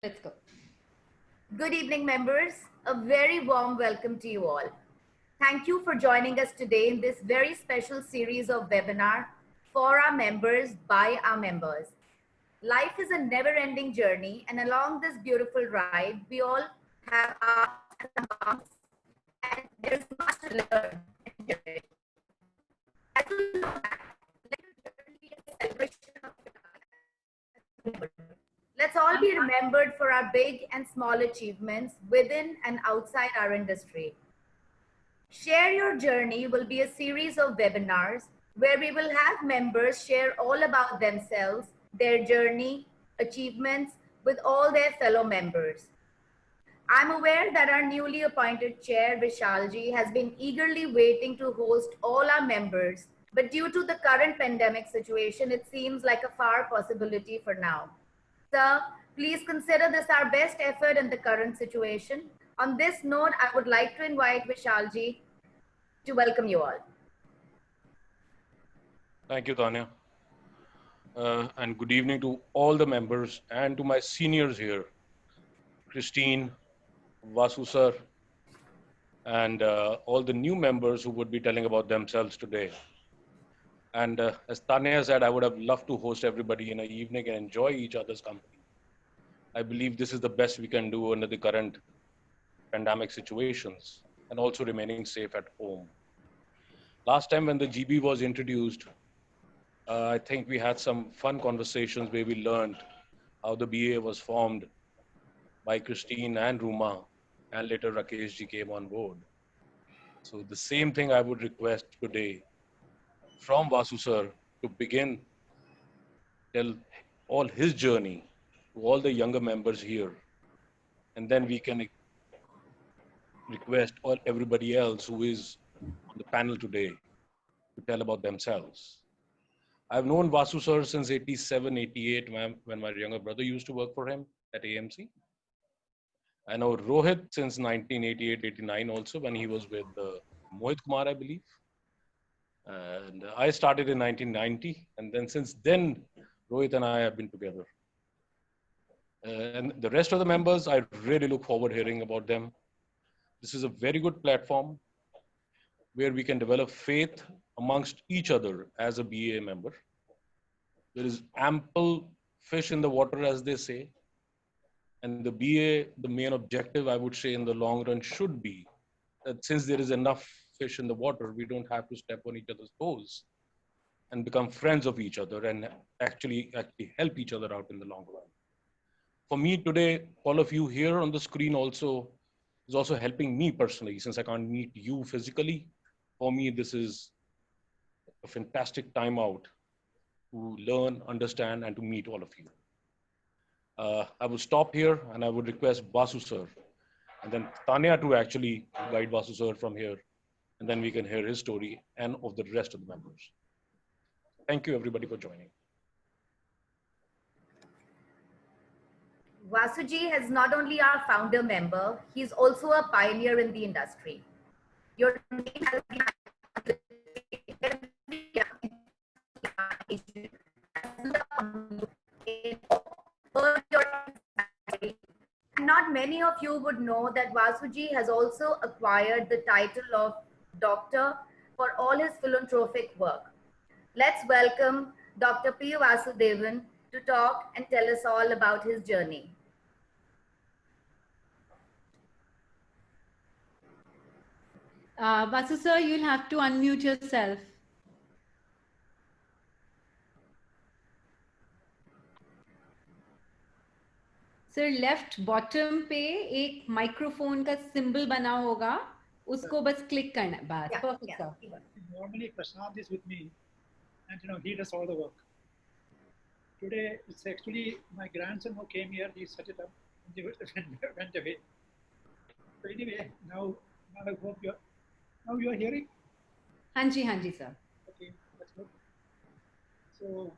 Let's go. Good evening, members. A very warm welcome to you all. Thank you for joining us today in this very special series of webinar for our members by our members. Life is a never-ending journey, and along this beautiful ride, we all have ups and downs, and there is much to learn and enjoy. As we look back, let the journey be a celebration of your life. Let's all be remembered for our big and small achievements within and outside our industry. Share Your Journey will be a series of webinars where we will have members share all about themselves, their journey, achievements with all their fellow members. I'm aware that our newly appointed chair, Vishalji, has been eagerly waiting to host all our members, but due to the current pandemic situation, it seems like a far possibility for now. Sir, please consider this our best effort in the current situation. On this note, I would like to invite Vishalji to welcome you all. Thank you, Tanya. And good evening to all the members and to my seniors here, Christine, Vasu sir, and all the new members who would be telling about themselves today. And as Tanya said, I would have loved to host everybody in an evening and enjoy each other's company. I believe this is the best we can do under the current pandemic situations and also remaining safe at home. Last time when the GB was introduced, I think we had some fun conversations where we learned how the BA was formed by Christine and Ruma, and later Rakesh ji came on board. So the same thing I would request today from Vasu sir to begin, tell all his journey to all the younger members here. And then we can request all everybody else who is on the panel today to tell about themselves. I've known Vasu sir since 87, 88, when my younger brother used to work for him at AMC. I know Rohit since 1988, 89 also, when he was with Mohit Kumar, I believe. And I started in 1990. And then since then, Rohit and I have been together. And the rest of the members, I really look forward hearing about them. This is a very good platform where we can develop faith amongst each other as a BA member. There is ample fish in the water, as they say. And the BA, the main objective, I would say, in the long run should be that since there is enough fish in the water, we don't have to step on each other's toes and become friends of each other and actually help each other out in the long run. For me today, all of you here on the screen also is also helping me personally, since I can't meet you physically. For me, this is a fantastic time out to learn, understand, and to meet all of you. I will stop here and I would request Vasu sir and then Tanya to actually guide Vasu sir from here, and then we can hear his story and of the rest of the members. Thank you everybody for joining. Vasuji is not only our founder member, he's also a pioneer in the industry. Your name has been not many of you would know that Vasuji has also acquired the title of doctor for all his philanthropic work. Let's welcome Dr. P. Vasudevan to talk and tell us all about his journey. Vasu sir, you'll have to unmute yourself. Sir left bottom पे एक microphone का symbol बना होगा, उसको बस click करना है बस. Perfect, sir. Normally Prashant is with me, and he does all the work. Today it's actually my grandson who came here. He set it up and he went away. So anyway, now I hope you are hearing. हाँ जी sir. Okay, that's good. So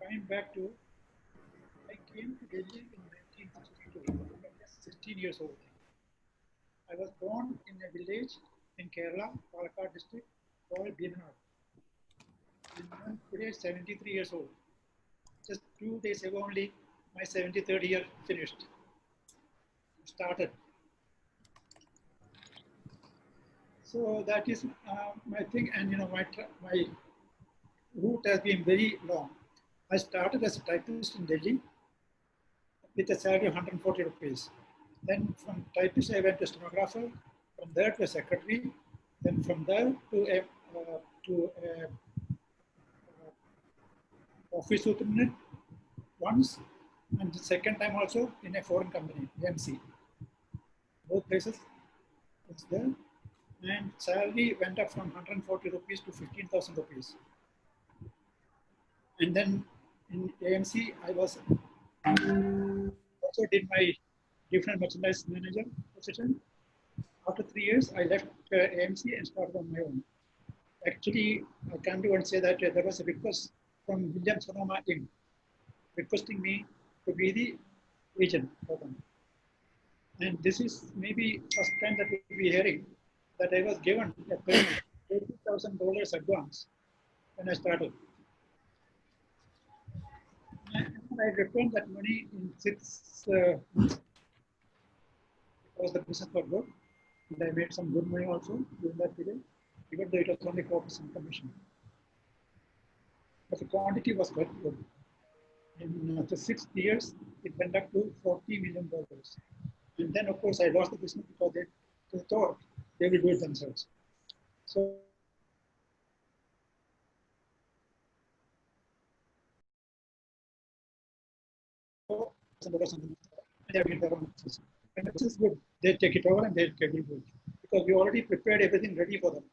coming back to, I came to Delhi in 1962. I was 16 years old. I was born in a village in Kerala, Palakkad district, called Bhimanad. Today, 73 years old. Just 2 days ago only, my 73rd year finished. started. So that is my thing, and my route has been very long. I started as a typist in Delhi with a salary of 140 rupees. Then from typist I went to stenographer, from there to a secretary, then from there to a office superintendent once, and the second time also in a foreign company, AMC. Both places was there, and salary went up from 140 rupees to 15,000 rupees. And then in AMC, I was also did my different merchandise manager position. After 3 years, I left AMC and started on my own. Actually, I can do and say that there was a request from William Sonoma Inc. requesting me to be the agent for them. And this is maybe first time that we'll be hearing that I was given a $30,000 advance when I started. And I returned that money in 6 months because the business was good. And I made some good money also during that period, even though it was only 4% commission. But the quantity was quite good. In the 6 years, it went up to $40 million. And then, of course, I lost the business because they thought they will do it themselves. So they have their own business. And this is good. They take it over and they'll get it good. Because we already prepared everything ready for them.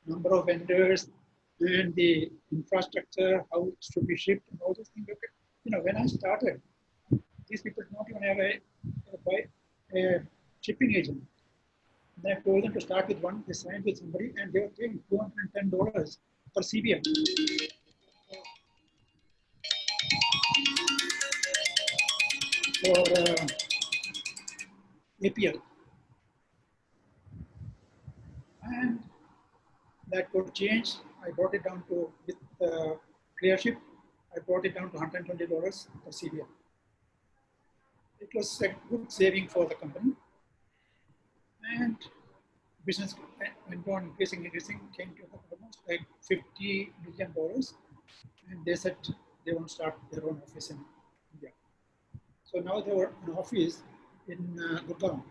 Number of vendors and the infrastructure, how it should be shipped and all those things. When I started, these people don't even have a shipping agent. And I told them to start with one, they signed with somebody, and they were paying $210 per CBM. For APL. And that could change. I brought it down to, with ClearShip, I brought it down to $120 per CBM. It was a good saving for the company. And business went on increasing, came to almost like $50 million. And they said they want to start their own office in India. So now they were an office in Gurgaon.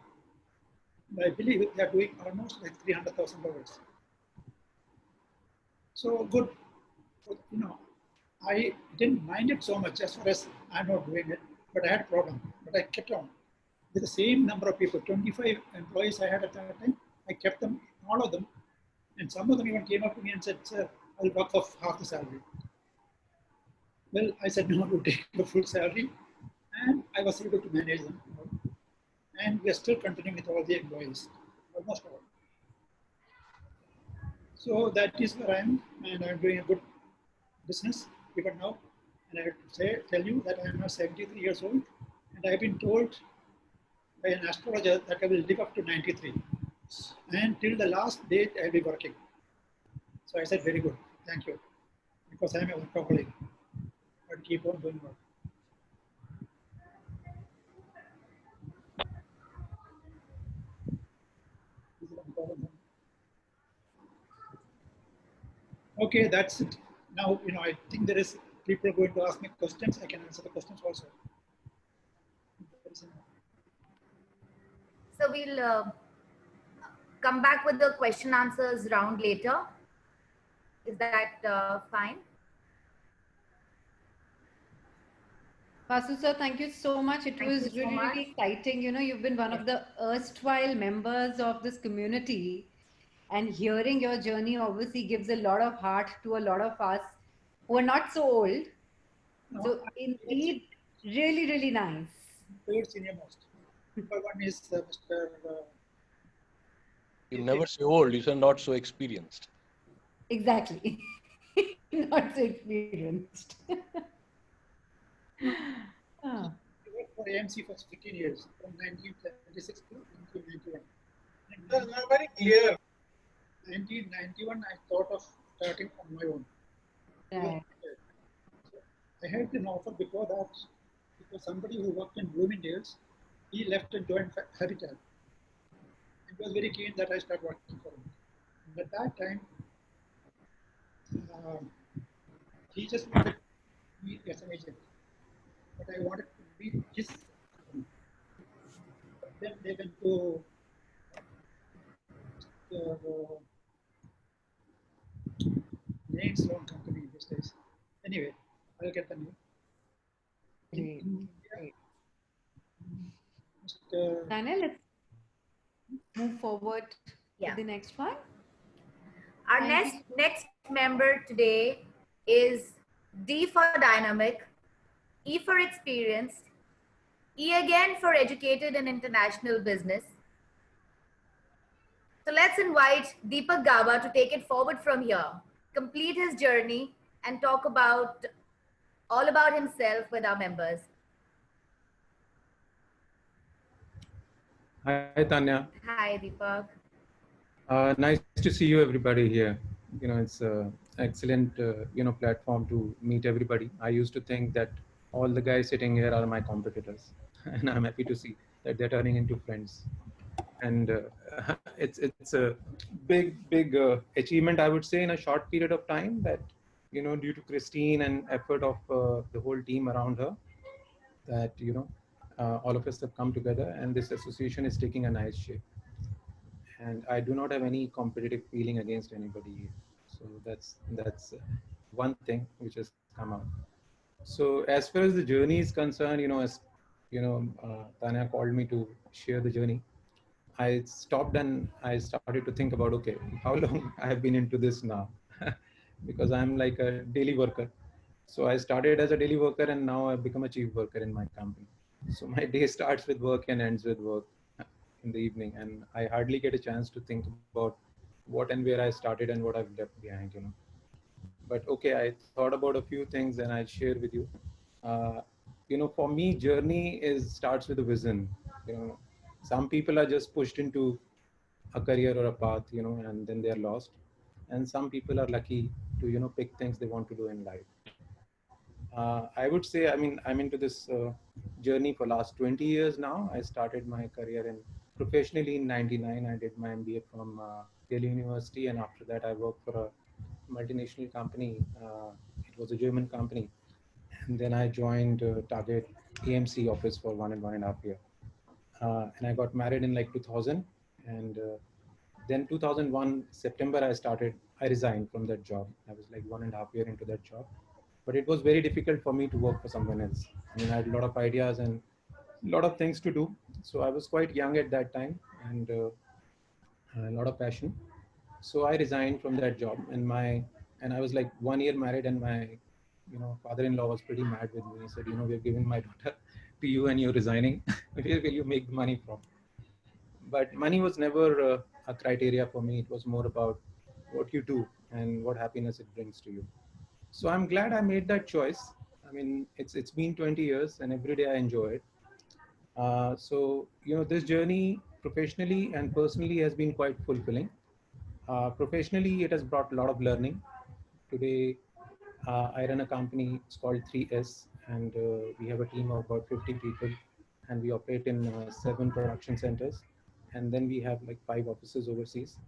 I believe they are doing almost like $300,000. So good. I didn't mind it so much as far as I'm not doing it, but I had a problem. But I kept on with the same number of people, 25 employees I had at that time. I kept them, all of them, and some of them even came up to me and said, "Sir, I'll work for half the salary." Well, I said no to take the full salary, and I was able to manage them. And we are still continuing with all the employees, almost all. So that is where I am, and I'm doing a good business even now. And I have to tell you that I am now 73 years old, and I've been told by an astrologer that I will live up to 93. And till the last date, I'll be working. So I said, very good, thank you, because I'm a workaholic. I'll keep on doing work. Okay, that's it. Now, I think there is people are going to ask me questions. I can answer the questions also. So we'll come back with the question answers round later. Is that fine? Vasu sir, thank you so much. It was really, really exciting. You've been one of the erstwhile members of this community, and hearing your journey obviously gives a lot of heart to a lot of us who are not so old. So indeed, really, really nice. Third senior most. Number one is Mr. You never say old, you say not so experienced. Exactly. Not so experienced. I worked for AMC for 15 years, from 1976 to 1991. That's not very clear. 1991, I thought of starting on my own. Right. I had an offer before that, because somebody who worked in Bloomingdale's, he left and joined Habitat. He was very keen that I start working for him. And at that time, um, he just wanted me as an agent, but I wanted to be his company. But then they went to the main loan company these days. Anyway, I'll get the name. Great. In Great. India, Tanya, let's move forward Yeah. to the next one. Our Thank next member today is D for dynamic, E for experienced, E again for educated and international business. So let's invite Deepak Gaba to take it forward from here, complete his journey, and talk about all about himself with our members. Hi, Tanya. Hi, Deepak. Nice to see you, everybody here. You know, it's an excellent, platform to meet everybody. I used to think that all the guys sitting here are my competitors, and I'm happy to see that they're turning into friends. And it's a big achievement, I would say, in a short period of time. That due to Christine and effort of the whole team around her, that all of us have come together, and this association is taking a nice shape. And I do not have any competitive feeling against anybody. So that's one thing which has come out. So as far as the journey is concerned, Tanya called me to share the journey. I stopped and I started to think about, okay, how long I have been into this now, because I'm like a daily worker. So I started as a daily worker, and now I've become a chief worker in my company. So my day starts with work and ends with work in the evening, and I hardly get a chance to think about what and where I started and what I've left behind. But okay, I thought about a few things and I'll share with you. For me, journey starts with a vision. Some people are just pushed into a career or a path, and then they are lost. And some people are lucky to, pick things they want to do in life. I would say, I'm into this journey for last 20 years now. I started my career professionally in 99. I did my MBA from Delhi University, and after that I worked for a multinational company. It was a German company. And then I joined Target AMC office for 1.5 years. And I got married in like 2000. And then 2001, September, I resigned from that job. I was like 1.5 years into that job. But it was very difficult for me to work for someone else. I mean, I had a lot of ideas and a lot of things to do. So I was quite young at that time, and a lot of passion. So I resigned from that job, and I was like 1 year married, and my father-in-law was pretty mad with me. He said, we're giving my daughter to you and you're resigning. Where will you make the money from? But money was never a criteria for me. It was more about what you do and what happiness it brings to you. So I'm glad I made that choice. I mean, it's been 20 years, and every day I enjoy it. So this journey professionally and personally has been quite fulfilling. Professionally, it has brought a lot of learning. Today, I run a company. It's called 3S, and we have a team of about 50 people, and we operate in 7 production centers, and then we have like 5 offices overseas.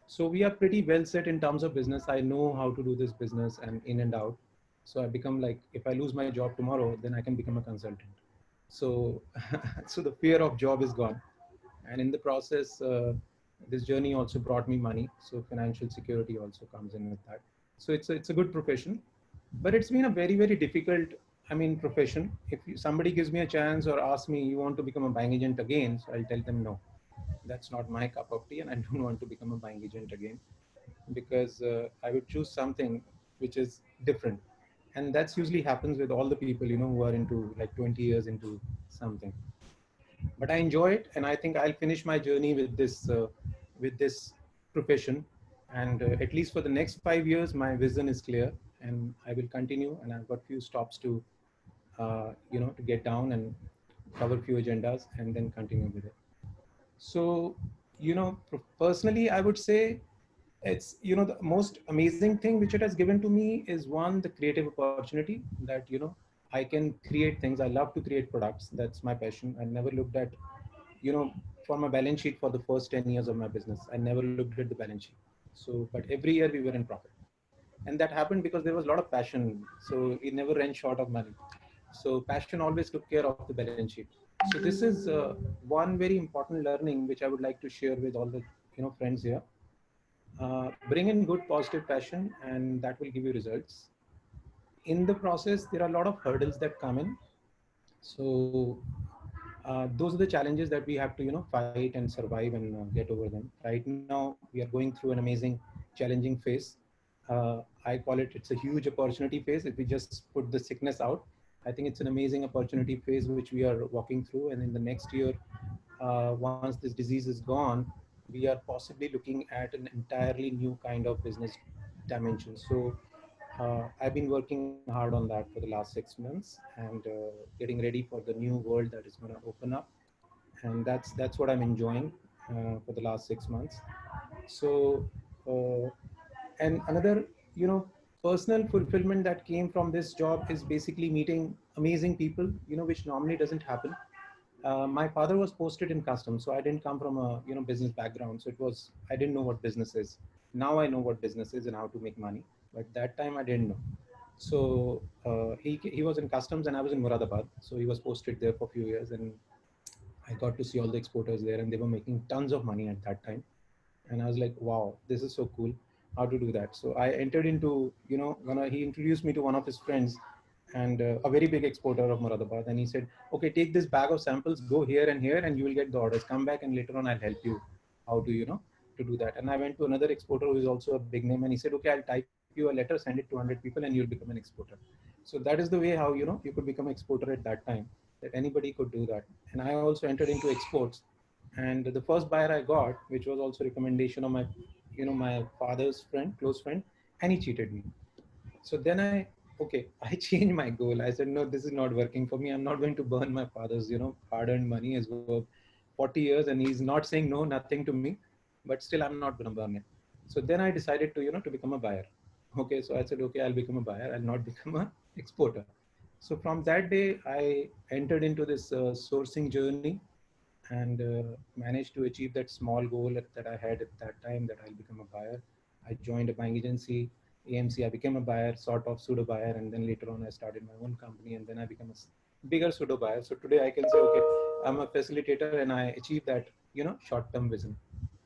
So we are pretty well set in terms of business. I know how to do this business and in and out. So I become like, if I lose my job tomorrow, then I can become a consultant. So, so the fear of job is gone. And in the process, this journey also brought me money. So financial security also comes in with that. So it's a good profession, but it's been a very, very difficult, profession. If somebody gives me a chance or asks me, you want to become a buying agent again? So I'll tell them no. That's not my cup of tea, and I don't want to become a buying agent again, because I would choose something which is different. And that's usually happens with all the people, who are into like 20 years into something. But I enjoy it, and I think I'll finish my journey with this profession. And at least for the next 5 years, my vision is clear, and I will continue. And I've got few stops to to get down and cover few agendas and then continue with it. So, personally, I would say it's, the most amazing thing which it has given to me is, one, the creative opportunity that, I can create things. I love to create products. That's my passion. I never looked at, for my balance sheet for the first 10 years of my business. I never looked at the balance sheet. So, but every year we were in profit. And that happened because there was a lot of passion. So we never ran short of money. So passion always took care of the balance sheet. So this is one very important learning which I would like to share with all the friends here. Bring in good positive passion, and that will give you results. In the process, there are a lot of hurdles that come in. So those are the challenges that we have to fight and survive and get over them. Right now we are going through an amazing challenging phase. I call it's a huge opportunity phase. If we just put the sickness out, I think it's an amazing opportunity phase which we are walking through. And in the next year, once this disease is gone, we are possibly looking at an entirely new kind of business dimension. So I've been working hard on that for the last 6 months, and getting ready for the new world that is going to open up. And that's what I'm enjoying for the last 6 months. So and another personal fulfillment that came from this job is basically meeting amazing people, which normally doesn't happen. My father was posted in customs, so I didn't come from a business background. So I didn't know what business is. Now I know what business is and how to make money, but that time I didn't know. So he was in customs and I was in Moradabad. So he was posted there for a few years, and I got to see all the exporters there, and they were making tons of money at that time. And I was like, wow, this is so cool. How to do that? So I entered into, he introduced me to one of his friends, and a very big exporter of Moradabad. And he said, okay, take this bag of samples, go here and here, and you will get the orders. Come back, and later on, I'll help you how to, to do that. And I went to another exporter who is also a big name, and he said, okay, I'll type you a letter, send it to 100 people, and you'll become an exporter. So that is the way how, you could become an exporter at that time, that anybody could do that. And I also entered into exports. And the first buyer I got, which was also recommendation of my father's friend, close friend, and he cheated me. So then I changed my goal. I said, no, this is not working for me. I'm not going to burn my father's, hard-earned money as well, 40 years, and he's not saying no, nothing to me, but still I'm not going to burn it. So then I decided to, to become a buyer. Okay, so I said, okay, I'll become a buyer. I'll not become a exporter. So from that day, I entered into this sourcing journey, and managed to achieve that small goal that I had at that time, that I'll become a buyer. I joined a buying agency, AMC. I became a buyer, sort of pseudo buyer, and then later on I started my own company, and then I became a bigger pseudo buyer. So today I can say, okay, I'm a facilitator, and I achieve that, short-term vision.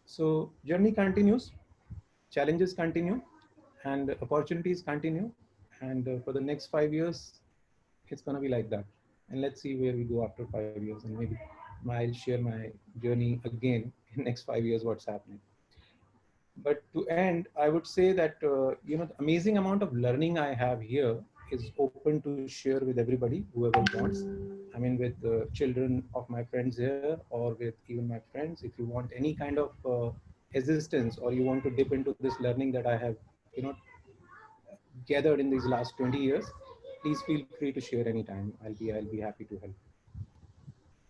So journey continues, challenges continue, and opportunities continue. And for the next 5 years, it's going to be like that. And let's see where we go after 5 years, and maybe I'll share my journey again in next 5 years, what's happening. But to end, I would say that the amazing amount of learning I have here is open to share with everybody, whoever wants. I mean, with the children of my friends here, or with even my friends. If you want any kind of assistance, or you want to dip into this learning that I have, gathered in these last 20 years, please feel free to share anytime. I'll be happy to help.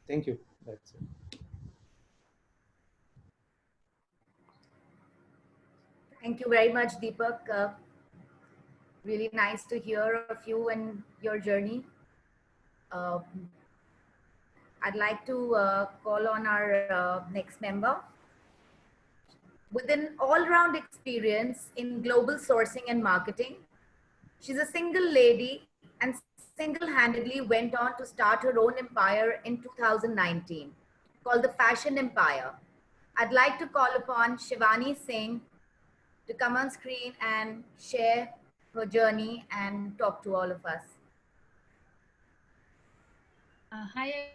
Thank you. That's it. Thank you very much, Deepak. Really nice to hear of you and your journey. I'd like to call on our next member. With an all-round experience in global sourcing and marketing, she's a single lady and single-handedly went on to start her own empire in 2019 called the Fashion Empire. I'd like to call upon Shivani Singh to come on screen and share her journey and talk to all of us. Hi.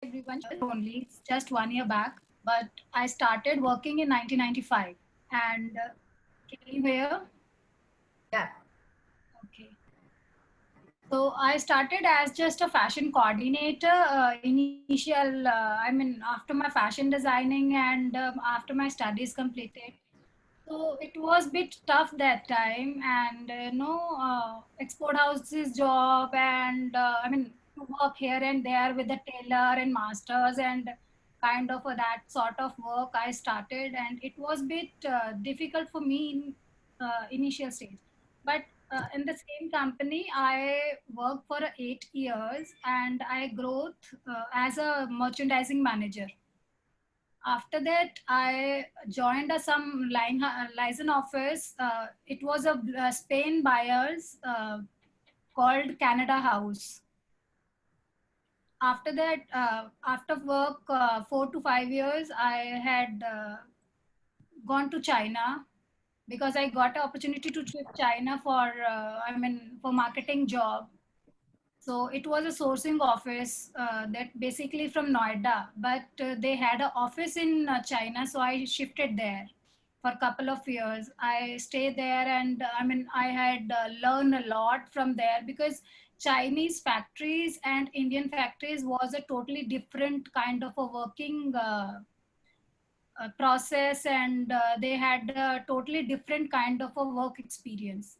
Everyone, only it's just 1 year back, but I started working in 1995 and can you hear? Yeah. Okay. So I started as just a fashion coordinator. After my fashion designing and after my studies completed. So it was a bit tough that time, and export houses job, and to work here and there with the tailor and masters, and kind of that sort of work I started, and it was a bit difficult for me in initial stage. But in the same company, I worked for 8 years, and I growth as a merchandising manager. After that, I joined some license office. It was a Spain buyers called Canada House. After that, after work 4 to 5 years, I had gone to China because I got an opportunity to trip China for for marketing job. So it was a sourcing office that basically from Noida, but they had an office in China, so I shifted there for a couple of years. I stayed there, and I had learned a lot from there, because Chinese factories and Indian factories was a totally different kind of a working process, and they had a totally different kind of a work experience.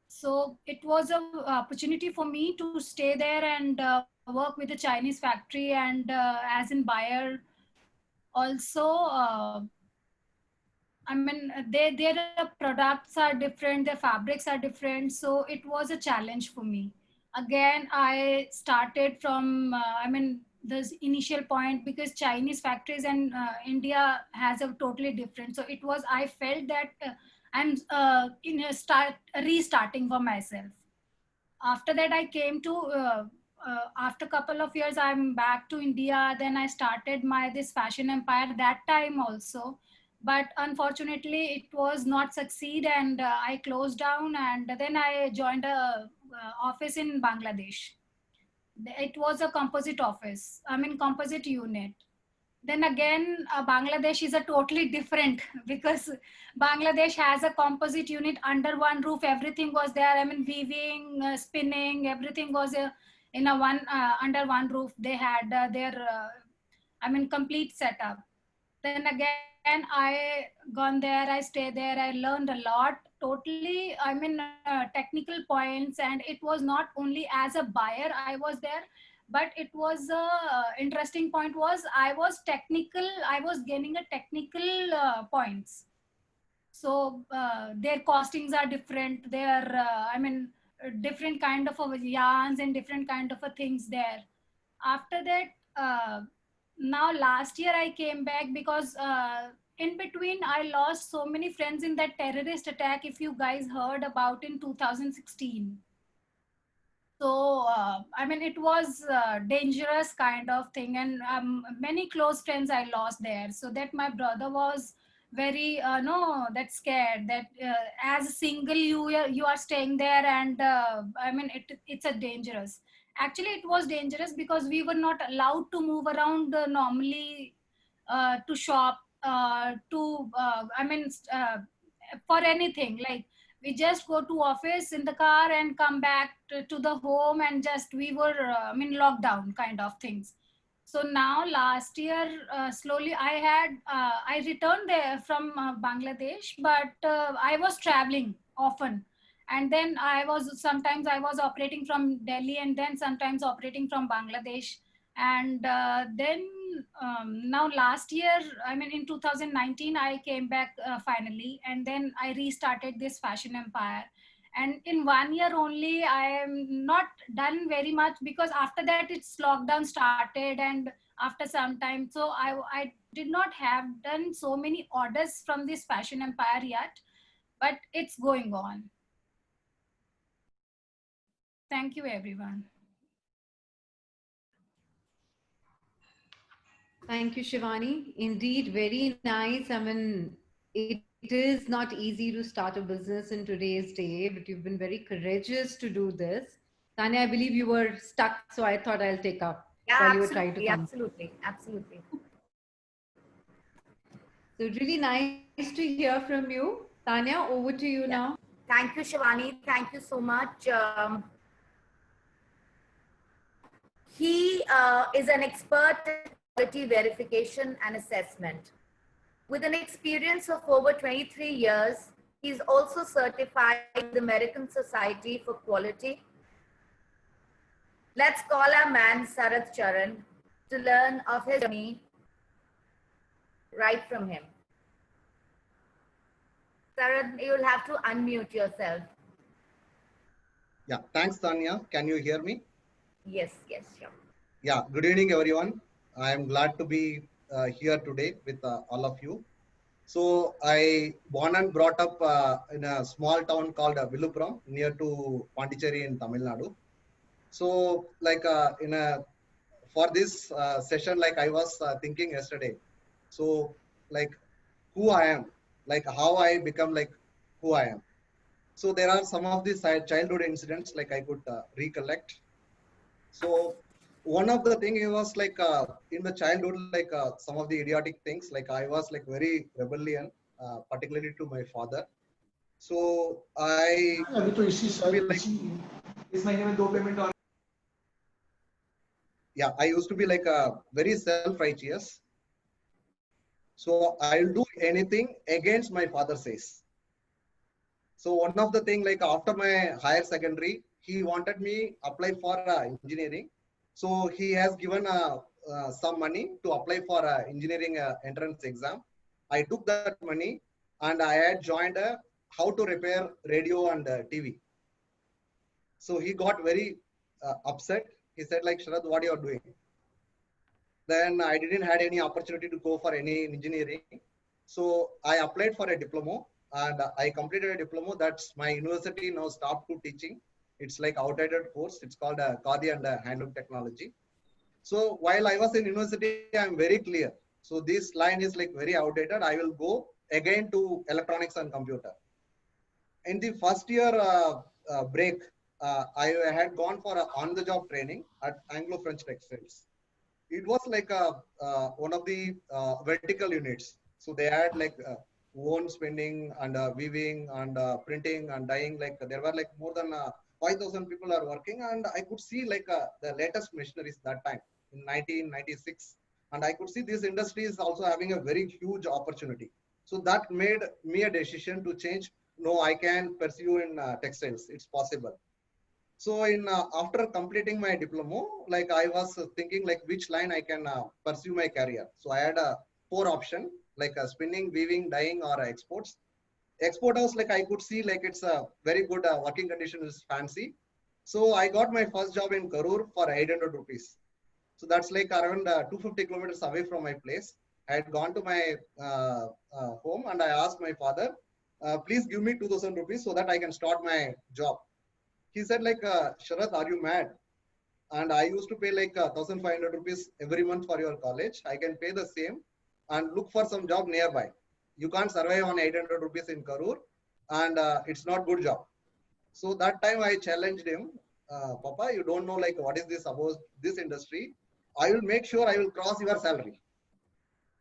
So it was an opportunity for me to stay there and work with the Chinese factory, and as in buyer also. Their products are different, their fabrics are different, so it was a challenge for me. Again, I started from this initial point, because Chinese factories and India has a totally different. So it was, I felt that I'm restarting for myself. After that, I came to after a couple of years, I'm back to India. Then I started this fashion empire that time also, but unfortunately it was not succeed, and I closed down, and then I joined a office in Bangladesh. It was a composite office, composite unit. Then again, Bangladesh is a totally different because Bangladesh has a composite unit under one roof. Everything was there. Weaving, spinning, everything was in a one under one roof. They had their complete setup. Then again, I gone there. I stayed there. I learned a lot. Totally, technical points, and it was not only as a buyer I was there, but it was interesting point was I was technical. I was gaining a technical points. So their costings are different. Their different kind of yarns and different kind of things there. After that, now last year I came back because in between I lost so many friends in that terrorist attack, if you guys heard about, in 2016. So it was dangerous kind of thing, and many close friends I lost there. So that my brother was very no that scared that as a single you are staying there, and it's a dangerous. Actually it was dangerous because we were not allowed to move around normally to shop, to for anything. Like, we just go to office in the car and come back to the home, and just we were lockdown kind of things. So now last year, slowly I returned there from Bangladesh, but I was traveling often. And then sometimes I was operating from Delhi, and then sometimes operating from Bangladesh. And then now last year, in 2019, I came back finally, and then I restarted this fashion empire. And in 1 year only, I am not done very much, because after that it's lockdown started, and after some time, so I did not have done so many orders from this fashion empire yet, but it's going on. Thank you, everyone. Thank you, Shivani. Indeed, very nice. It is not easy to start a business in today's day, but you've been very courageous to do this. Tanya, I believe you were stuck, so I thought I'll take up while you were trying to come. Absolutely. So really nice to hear from you. Tanya, over to you now. Thank you, Shivani. Thank you so much. He is an expert in quality verification and assessment. With an experience of over 23 years, he is also certified by the American Society for Quality. Let's call our man Sarath Charan to learn of his journey right from him. Sarad, you'll have to unmute yourself. Yeah, thanks, Tanya. Can you hear me? Yes, sure. Yeah, good evening, everyone. I am glad to be here today with all of you. So I born and brought up in a small town called Villupuram near to Pondicherry in Tamil Nadu. So like for this session, like I was thinking yesterday. So like who I am, like how I become like who I am. So there are some of these childhood incidents like I could recollect. So one of the thing it was like in the childhood, like some of the idiotic things, like I was like very rebellion, particularly to my father. So I used to be like, yeah, I used to be like very self-righteous. So I'll do anything against my father says. So one of the thing like after my higher secondary, he wanted me apply for engineering. So he has given some money to apply for engineering entrance exam. I took that money and I had joined how to repair radio and TV. So he got very upset. He said like, Sharad, what you are doing? Then I didn't had any opportunity to go for any engineering. So I applied for a diploma and I completed a diploma. That's my university now stopped to teaching. It's like outdated course. It's called Khadi and Handloom Technology. So while I was in university, I'm very clear. So this line is like very outdated. I will go again to electronics and computer. In the first year break, I had gone for an on-the-job training at Anglo-French Textiles. It was like one of the vertical units. So they had like wound spinning and weaving and printing and dyeing. Like there were like more than 5,000 people are working, and I could see like the latest machineries that time in 1996, and I could see this industry is also having a very huge opportunity. So that made me a decision to change. No, I can pursue in textiles. It's possible. So in after completing my diploma, like I was thinking like which line I can pursue my career. So I had a four option like spinning, weaving, dyeing, or exports. Export house like I could see like it's a very good working condition is fancy. So I got my first job in Karur for 800 rupees. So that's like around 250 kilometers away from my place. I had gone to my home and I asked my father, please give me 2000 rupees so that I can start my job. He said like, Sharath, are you mad? And I used to pay like 1,500 rupees every month for your college. I can pay the same and look for some job nearby. You can't survive on 800 rupees in Karur and it's not good job. So that time I challenged him, Papa, you don't know like what is this about this industry. I will make sure I will cross your salary.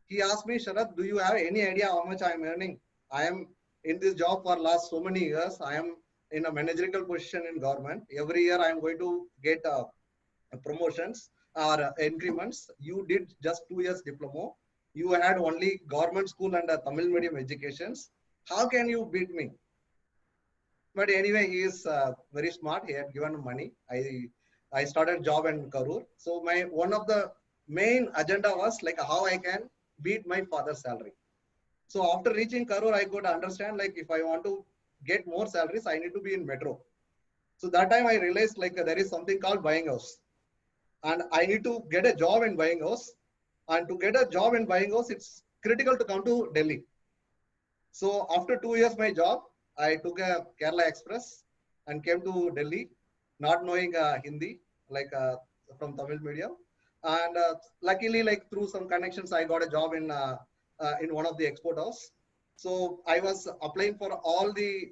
He asked me, Sharath, do you have any idea how much I am earning? I am in this job for last so many years. I am in a managerial position in government. Every year I am going to get promotions or increments. You did just 2 years diploma. You had only government school and Tamil medium educations. How can you beat me? But anyway, he is very smart. He had given money. I started job in Karur. So my one of the main agenda was like how I can beat my father's salary. So after reaching Karur, I could understand like if I want to get more salaries, I need to be in metro. So that time I realized like there is something called buying house. And I need to get a job in buying house. And to get a job in buying house, it's critical to come to Delhi. So after 2 years, my job, I took a Kerala Express and came to Delhi, not knowing Hindi, like from Tamil medium. And luckily, like through some connections, I got a job in one of the export house. So I was applying for all the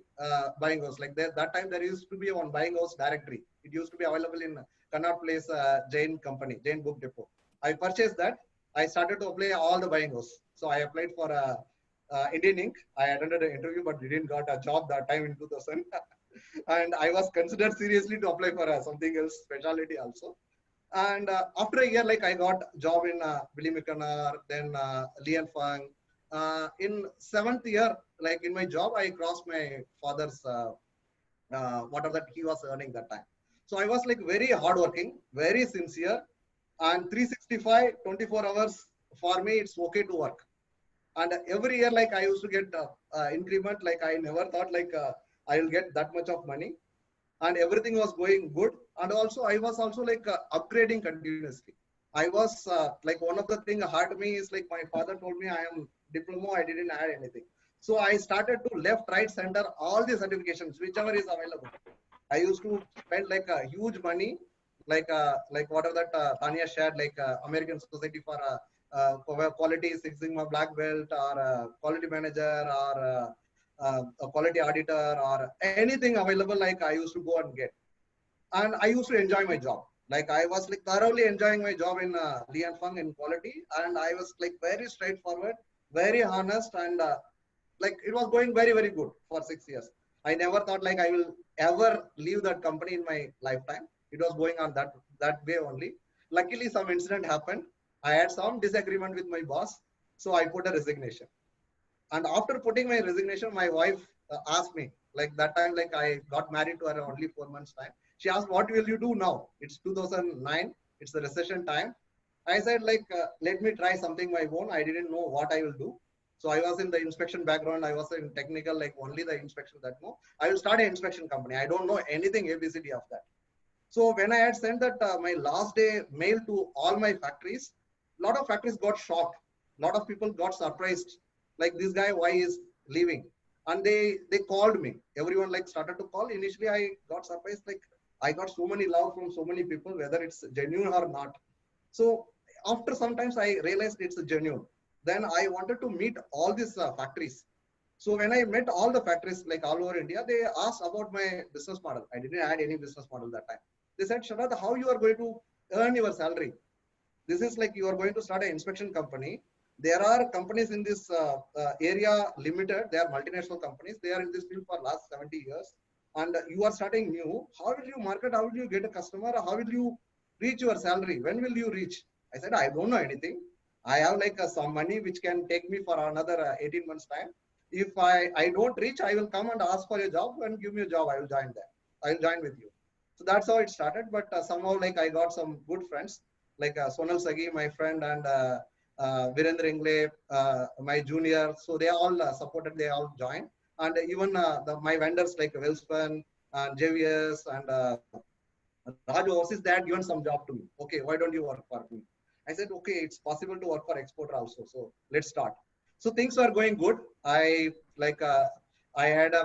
buying house. Like that time, there used to be one buying house directory. It used to be available in Connaught Place Jain company, Jain Book Depot. I purchased that. I started to apply all the buying house. So I applied for Indian Ink. I attended an interview, but didn't got a job that time in 2000. And I was considered seriously to apply for something else, specialty also. And after a year, like I got job in Billy McConner, then Lian Fang. In 7th year, like in my job, I crossed my father's whatever that he was earning that time. So I was like very hardworking, very sincere, and 365, 24 hours for me, it's okay to work. And every year, like I used to get increment. Like I never thought like I will get that much of money, and everything was going good. And also I was also like upgrading continuously. I was like, one of the thing hurt me is like my father told me I am diploma, I didn't add anything. So I started to left, right, center, all the certifications, whichever is available. I used to spend like a huge money, like whatever that Tanya shared, like American Society for Quality, Six Sigma Black Belt, or quality manager, or a quality auditor, or anything available. Like I used to go and get, and I used to enjoy my job. Like I was like thoroughly enjoying my job in Li and Fung in quality, and I was like very straightforward, very honest, and like it was going very very good for 6 years. I never thought like I will ever leave that company in my lifetime. It was going on that way only. Luckily some incident happened. I had some disagreement with my boss, so I put a resignation. And after putting my resignation, my wife asked me, like that time, like I got married to her only 4 months time. She asked, what will you do now? It's 2009, it's the recession time. I said like, let me try something my own. I didn't know what I will do. So I was in the inspection background. I was in technical, like only the inspection that know. I will start an inspection company. I don't know anything ABCD of that. So when I had sent that my last day mail to all my factories, a lot of factories got shocked. A lot of people got surprised. Like this guy, why is leaving? And they called me. Everyone like started to call. Initially, I got surprised. Like I got so many love from so many people, whether it's genuine or not. So after sometimes I realized it's genuine. Then I wanted to meet all these factories. So when I met all the factories like all over India, they asked about my business model. I didn't add any business model that time. They said, Sharad, how you are going to earn your salary? This is like you are going to start an inspection company. There are companies in this area limited. They are multinational companies. They are in this field for last 70 years. And you are starting new. How will you market? How will you get a customer? How will you reach your salary? When will you reach? I said, I don't know anything. I have like some money which can take me for another 18 months time. If I don't reach, I will come and ask for a job and give me a job. I will join there. I will join with you. So that's how it started. But somehow like I got some good friends like Sonal Sagi, my friend, and Virendra Ingle, my junior. So they all supported, they all joined. And even my vendors like Wellspun and JVS and Raj Overseas, they had given some job to me. Okay, why don't you work for me? I said, okay, it's possible to work for exporter also. So let's start. So things were going good. I had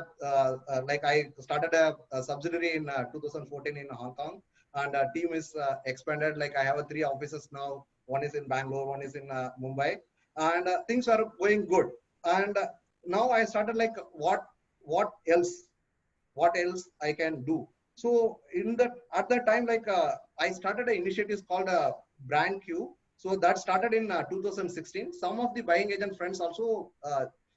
I started a subsidiary in 2014 in Hong Kong, and team is expanded. Like I have 3 offices now. One is in Bangalore, one is in Mumbai, and things are going good. And now I started like what else I can do. So at that time, like I started an initiative called Brand Q. So that started in 2016. Some of the buying agent friends also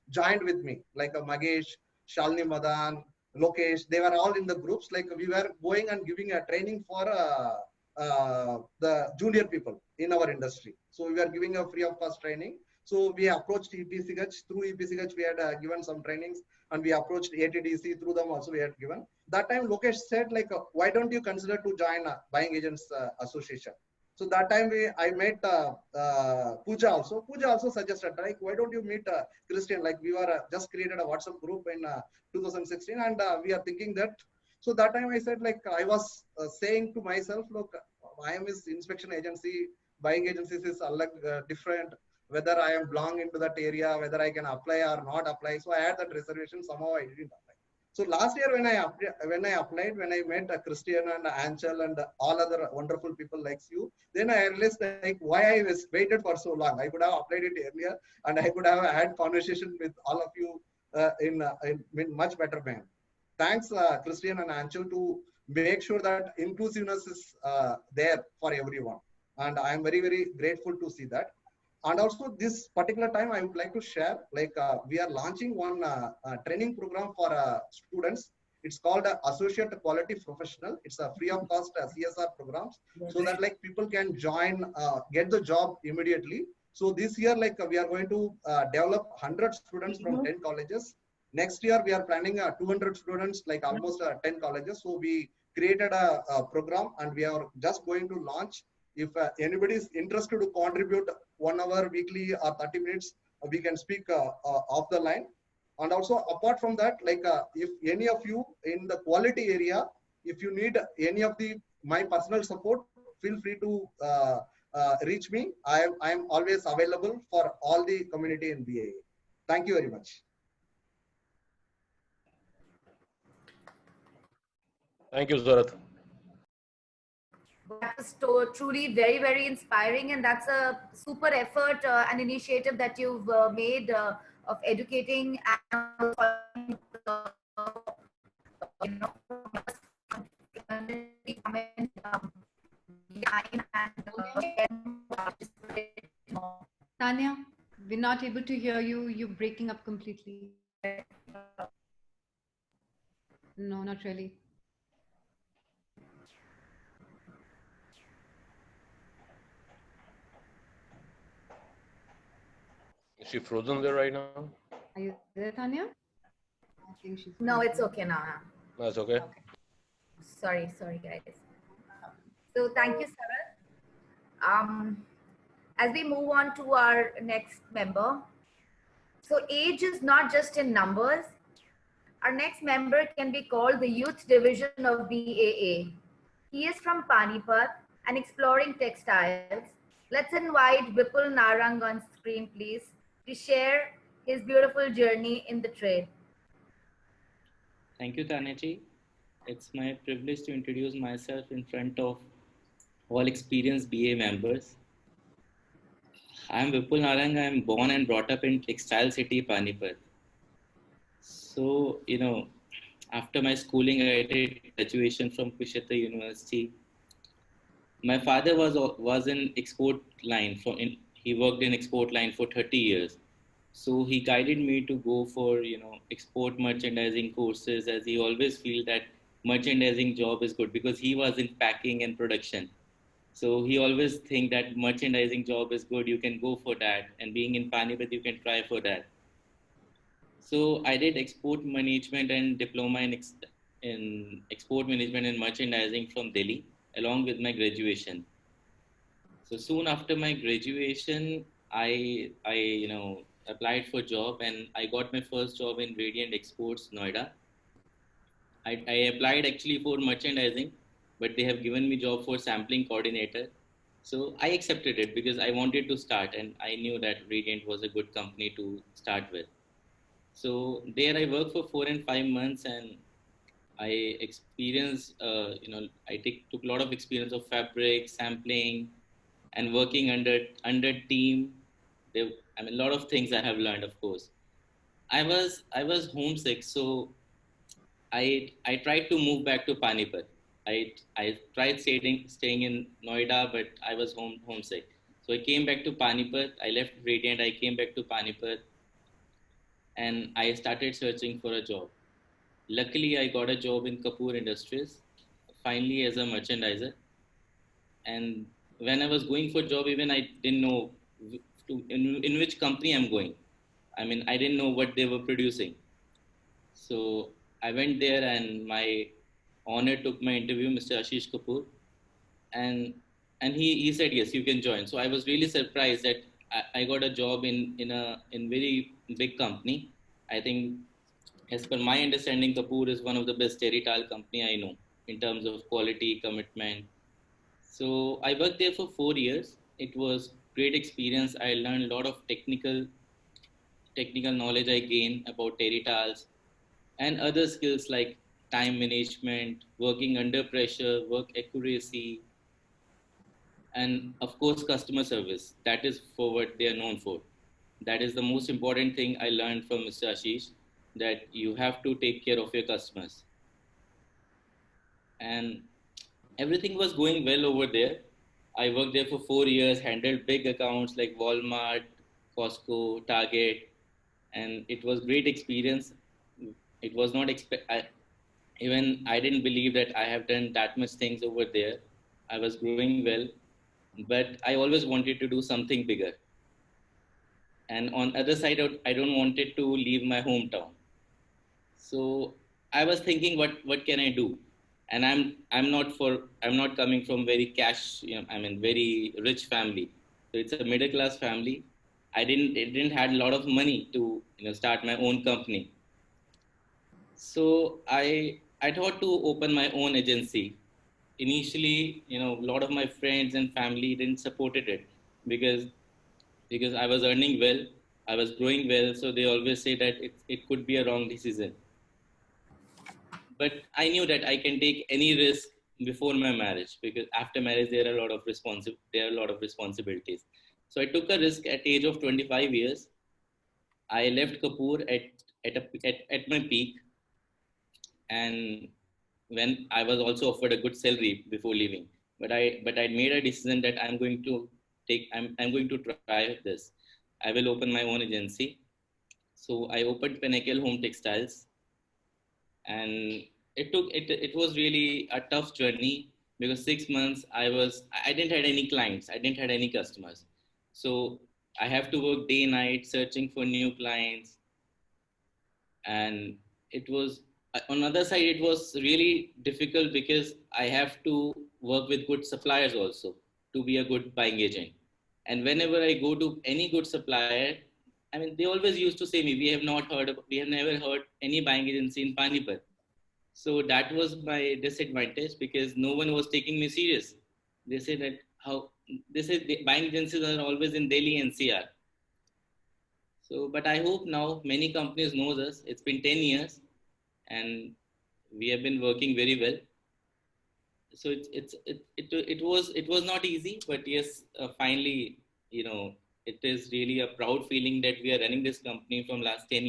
joined with me, like Magesh, Shalini Madan, Lokesh. They were all in the groups. Like we were going and giving a training for the junior people in our industry. So we were giving a free of cost training. So we approached EPCH. Through EPCH, we had given some trainings, and we approached ATDC. Through them also we had given. That time Lokesh said like, why don't you consider to join Buying Agents Association? So that time I met Pooja also. Pooja also suggested like, why don't you meet Christian? Like we were just created a WhatsApp group in 2016, and we are thinking that. So that time I said like, I was saying to myself, look, I am his inspection agency, buying agencies is different. Whether I am belong into that area, whether I can apply or not apply. So I had that reservation. Somehow I didn't apply. So last year when I applied, when I met Christian and Anchal and all other wonderful people like you, then I realized like why I was waited for so long. I could have applied it earlier, and I could have had conversation with all of you in much better manner. Thanks Christian and Anchal to make sure that inclusiveness is there for everyone. And I am very, very grateful to see that. And also this particular time, I would like to share, like we are launching one training program for students. It's called Associate Quality Professional. It's a free of cost CSR programs, so that like people can join, get the job immediately. So this year, like we are going to develop 100 students from 10 colleges. Next year, we are planning 200 students, like almost 10 colleges. So we created a program, and we are just going to launch. If anybody is interested to contribute 1 hour weekly or 30 minutes we can speak off the line. And also apart from that, like if any of you in the quality area, if you need any of the my personal support, feel free to reach me. I am always available for all the community in BAE. Thank you very much. Thank you, Zarath. That was truly very, very inspiring, and that's a super effort and initiative that you've made of educating and you know, Tanya, we're not able to hear you. You're breaking up completely. No, not really. Is she frozen there right now? Are you there, Tanya? I think she's. No, it's okay now. That's okay. Sorry, guys. So thank you, Sarath. As we move on to our next member, so age is not just in numbers. Our next member can be called the youth division of BAA. He is from Panipat and exploring textiles. Let's invite Vipul Narang on screen, please, to share his beautiful journey in the trade. Thank you, Tanaji. It's my privilege to introduce myself in front of all experienced BA members. I'm Vipul Narang. I'm born and brought up in Textile City, Panipat. So, after my schooling, I did graduation from Kushetra University. My father was in export line. He worked in export line for 30 years. So he guided me to go for, export merchandising courses, as he always feel that merchandising job is good because he was in packing and production. So he always think that merchandising job is good. You can go for that. And being in Panipat, you can try for that. So I did export management and diploma in export management and merchandising from Delhi, along with my graduation. So soon after my graduation, I applied for job and I got my first job in Radiant Exports, Noida. I applied actually for merchandising, but they have given me job for sampling coordinator. So I accepted it because I wanted to start and I knew that Radiant was a good company to start with. So there I worked for 4 and 5 months and I experienced, I took a lot of experience of fabric, sampling, and working under team. A lot of things I have learned, of course. I was homesick, so I tried to move back to Panipat. I tried staying in Noida, but I was homesick. So I came back to Panipat. I left Radiant. I came back to Panipat, and I started searching for a job. Luckily, I got a job in Kapoor Industries, finally as a merchandiser. And when I was going for job, even I didn't know in which company I'm going. I didn't know what they were producing. So I went there and my owner took my interview, Mr. Ashish Kapoor. And he said, yes, you can join. So I was really surprised that I got a job in very big company. I think, as per my understanding, Kapoor is one of the best terry-towel company I know in terms of quality, commitment. So I worked there for 4 years. It was great experience. I learned a lot of technical knowledge I gained about terry-towels and other skills like time management, working under pressure, work accuracy, and of course, customer service. That is for what they are known for. That is the most important thing I learned from Mr. Ashish, that you have to take care of your customers. And everything was going well over there. I worked there for 4 years, handled big accounts like Walmart, Costco, Target, and it was great experience. It was not even I didn't believe that I have done that much things over there. I was growing well, but I always wanted to do something bigger. And on other side, I don't wanted to leave my hometown. So I was thinking, what can I do? And I'm not coming from very very rich family. So it's a middle class family. I didn't had a lot of money to start my own company. So I thought to open my own agency. Initially, a lot of my friends and family didn't supported it because I was earning well, I was growing well, so they always say that it could be a wrong decision. But I knew that I can take any risk before my marriage, because after marriage there are a lot of responsibilities. So I took a risk at age of 25 years. I left Kapoor at my peak, and when I was also offered a good salary before leaving. But I made a decision that I'm going to try this. I will open my own agency. So I opened Pinnacle Home Textiles, and it was really a tough journey, because 6 months I didn't had any clients, I didn't had any customers. So I have to work day and night searching for new clients. And it was on the other side, it was really difficult because I have to work with good suppliers also to be a good buying agent. And whenever I go to any good supplier, I mean, they always used to say me, we have never heard any buying agency in Panipat. So that was my disadvantage, because no one was taking me serious. They say that how they say the buying agencies are always in Delhi NCR. So, but I hope now many companies knows us. It's been 10 years, and we have been working very well. So it was not easy, but yes, finally, it is really a proud feeling that we are running this company from last 10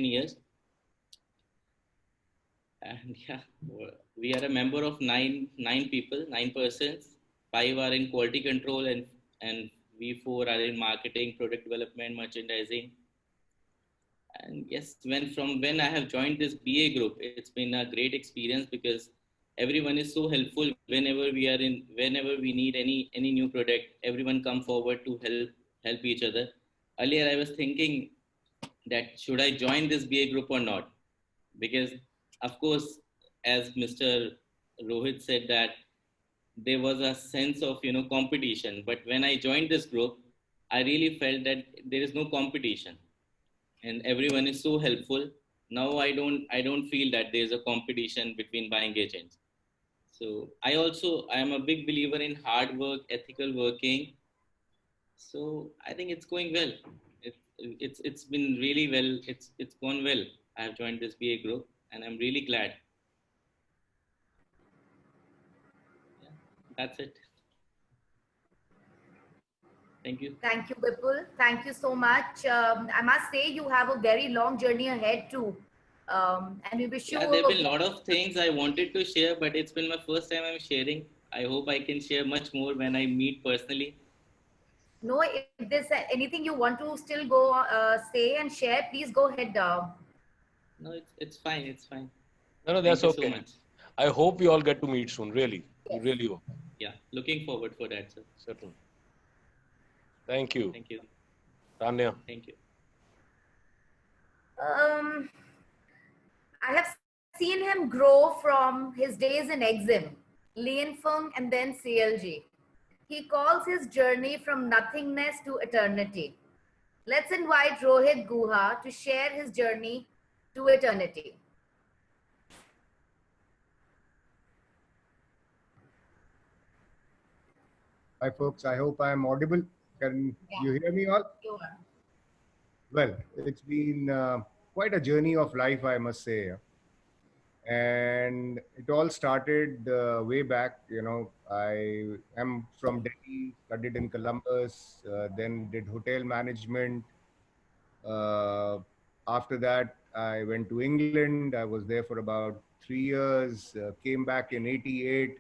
years. And yeah, we are a member of nine people, 9 persons. 5 are in quality control, and we 4 are in marketing, product development, merchandising. And yes, when I have joined this BA group, it's been a great experience, because everyone is so helpful. Whenever we need any new product, everyone come forward to help each other. Earlier, I was thinking that should I join this BA group or not, because of course, as Mr. Rohit said, that there was a sense of competition. But when I joined this group, I really felt that there is no competition, and everyone is so helpful. Now I don't feel that there's a competition between buying agents. So I am a big believer in hard work, ethical working. So I think it's going well. It's been really well. It's gone well. I have joined this BA group, and I'm really glad. Yeah, that's it. Thank you. Thank you, Vipul. Thank you so much. I must say you have a very long journey ahead too. And we wish you Yeah, there have been a lot of things I wanted to share, but it's been my first time I'm sharing. I hope I can share much more when I meet personally. no, if there's anything you want to still go say and share, please go ahead. No, it's fine. It's fine. No, Thank that's you so okay. much. I hope we all get to meet soon. Really, we Yes. really hope. Yeah, looking forward for that, sir. Certainly. Thank you, Thank you. Tanya. Thank you. Um, I have seen him grow from his days in Exim, Lianfeng, and then CLG. He calls his journey from nothingness to eternity. Let's invite Rohit Guha to share his journey to eternity. Hi, folks. I hope I am audible. Can you hear me all? You are. Well, it's been quite a journey of life, I must say. And it all started way back. I am from Delhi, studied in Columbus, then did hotel management. Uh, After that, I went to England. I was there for about 3 years, came back in 88.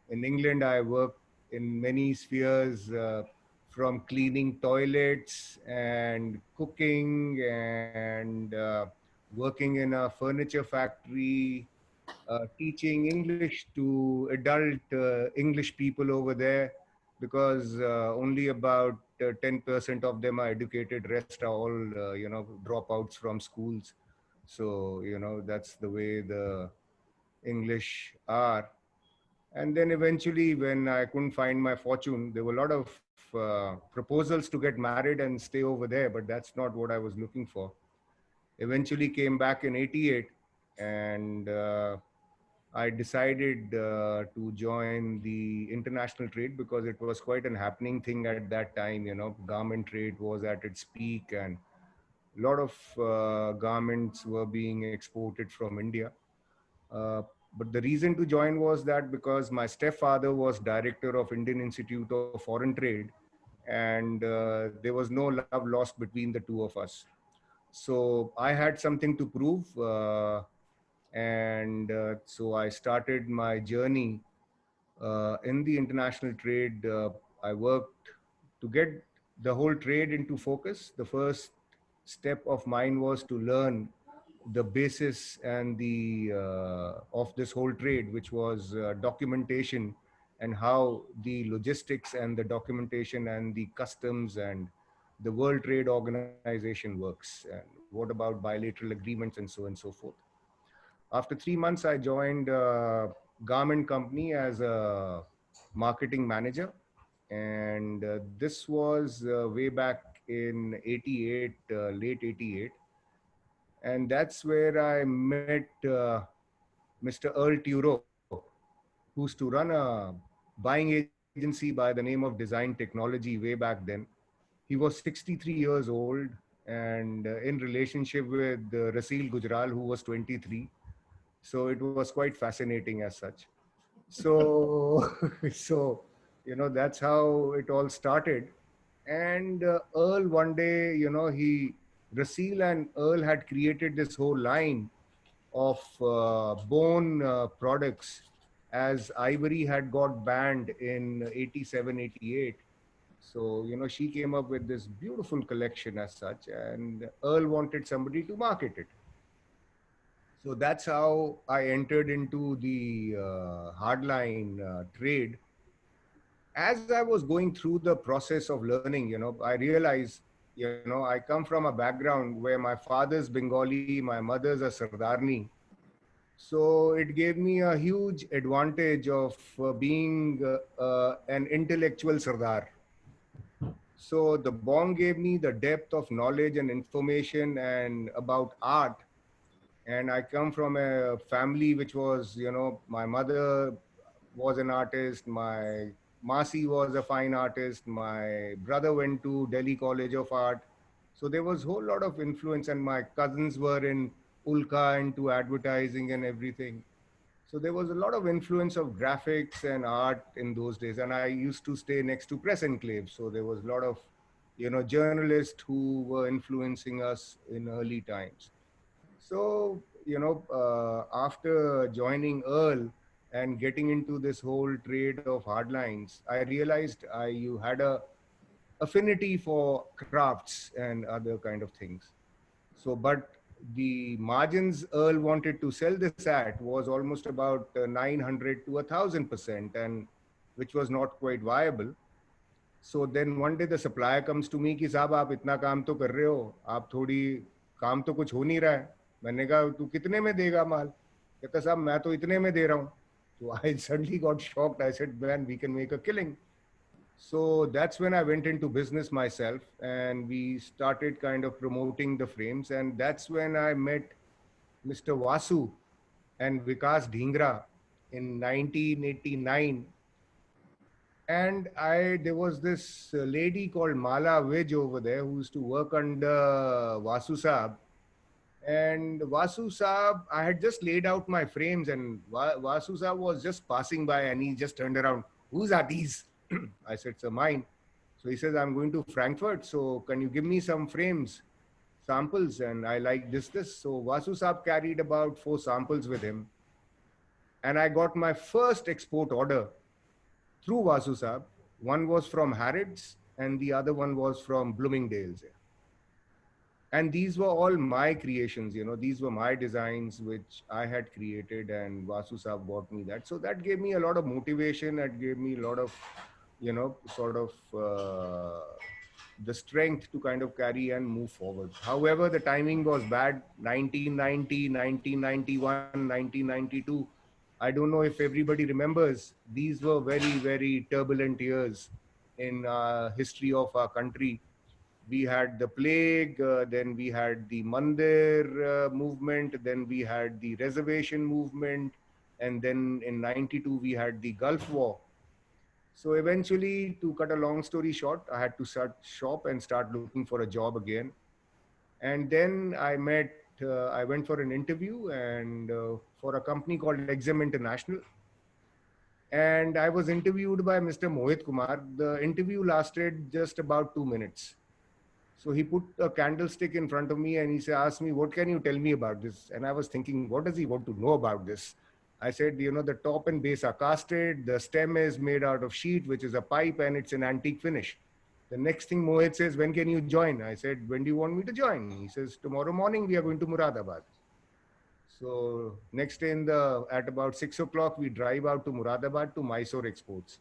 In England, I worked in many spheres, from cleaning toilets and cooking and working in a furniture factory, teaching English to adult English people over there, because only about 10% of them are educated. Rest are all, dropouts from schools. So, that's the way the English are. And then eventually, when I couldn't find my fortune, there were a lot of proposals to get married and stay over there, but that's not what I was looking for. Eventually came back in 88, and I decided to join the international trade because it was quite an happening thing at that time. You know, garment trade was at its peak, and a lot of garments were being exported from India. Uh, but the reason to join was that because my stepfather was director of Indian Institute of Foreign Trade, and there was no love lost between the two of us. So I had something to prove, and so I started my journey in the international trade. I worked to get the whole trade into focus. The first step of mine was to learn the basis and the of this whole trade, which was documentation, and how the logistics and the documentation and the customs and the World Trade Organization works, and what about bilateral agreements and so forth. After 3 months, I joined a garment company as a marketing manager, and this was way back in 88, late 88. And that's where I met Mr. Earl Turo, who used to run a buying agency by the name of Design Technology way back then. He was 63 years old and in relationship with Rasil Gujral, who was 23. So it was quite fascinating as such. So, so that's how it all started. And Earl one day, Rasil and Earl had created this whole line of bone products, as ivory had got banned in 87, 88. So, she came up with this beautiful collection as such, and Earl wanted somebody to market it. So that's how I entered into the hardline trade. As I was going through the process of learning, I realized, I come from a background where my father's Bengali, my mother's a Sardarni. So it gave me a huge advantage of being an intellectual Sardar. So the Bong gave me the depth of knowledge and information and about art. And I come from a family which was, my mother was an artist, my Masi was a fine artist, my brother went to Delhi College of Art. So there was a whole lot of influence, and my cousins were in Ulka into advertising and everything. So there was a lot of influence of graphics and art in those days. And I used to stay next to Press Enclave. So there was a lot of, journalists who were influencing us in early times. So, after joining Earl and getting into this whole trade of hardlines, I realized you had a affinity for crafts and other kind of things. So, but the margins Earl wanted to sell this at was almost about 900 to 1,000%, and which was not quite viable. So then one day the supplier comes to me कि साहब आप इतना काम तो कर रहे हो, आप थोड़ी काम तो कुछ हो नहीं रहा है. मैंने कहा तू कितने में देगा माल? कहता साहब मैं तो इतने में दे रहा हूँ. So I suddenly got shocked. I said, man, we can make a killing. So that's when I went into business myself, and we started kind of promoting the frames. And that's when I met Mr. Vasu and Vikas Dhingra in 1989. And there was this lady called Mala Vij over there who used to work under Vasu Saab. And Vasu Saab, I had just laid out my frames, and Vasu Saab was just passing by, and he just turned around. Whose are these? I said, sir, mine. So he says, I'm going to Frankfurt. So can you give me some frames, samples? And I like this. So Vasu Saab carried about 4 samples with him. And I got my first export order through Vasu Saab. One was from Harrods and the other one was from Bloomingdale's. And these were all my creations, these were my designs which I had created, and Vasu Saab bought me that. So that gave me a lot of motivation. That gave me a lot of, the strength to kind of carry and move forward. However, the timing was bad. 1990, 1991, 1992. I don't know if everybody remembers, these were very, very turbulent years in history of our country. We had the plague, then we had the Mandir movement, then we had the reservation movement, and then in 92 we had the Gulf War. So eventually, to cut a long story short, I had to start shop and start looking for a job again. And then I went for an interview and for a company called Exim International. And I was interviewed by Mr. Mohit Kumar. The interview lasted just about 2 minutes. So he put a candlestick in front of me and asked me, what can you tell me about this? And I was thinking, what does he want to know about this? I said, the top and base are casted. The stem is made out of sheet, which is a pipe, and it's an antique finish. The next thing Mohit says, when can you join? I said, when do you want me to join? He says, tomorrow morning, we are going to Muradabad. So next day at about 6 o'clock, we drive out to Muradabad to Mysore Exports.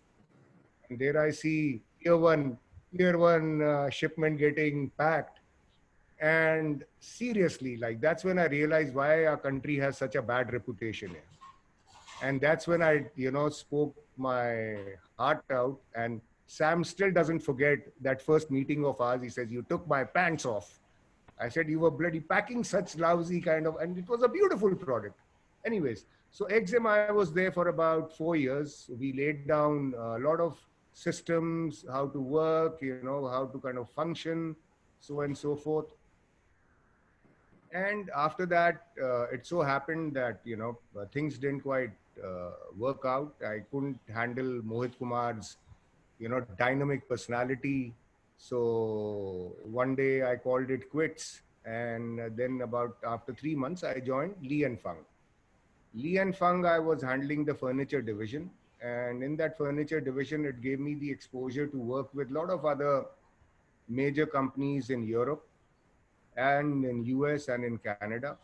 And there I see tier one shipment getting packed. And seriously, that's when I realized why our country has such a bad reputation here. And that's when I, spoke my heart out. And Sam still doesn't forget that first meeting of ours. He says, you took my pants off. I said, you were bloody packing such lousy and it was a beautiful product. Anyways, so Exim, I was there for about 4 years. We laid down a lot of systems, how to work, how to kind of function, so on and so forth. And after that, it so happened that, things didn't quite work out. I couldn't handle Mohit Kumar's, dynamic personality. So one day I called it quits. And then after 3 months, I joined Li and Fung. Li and Fung, I was handling the furniture division. And in that furniture division, it gave me the exposure to work with a lot of other major companies in Europe and in US and in Canada.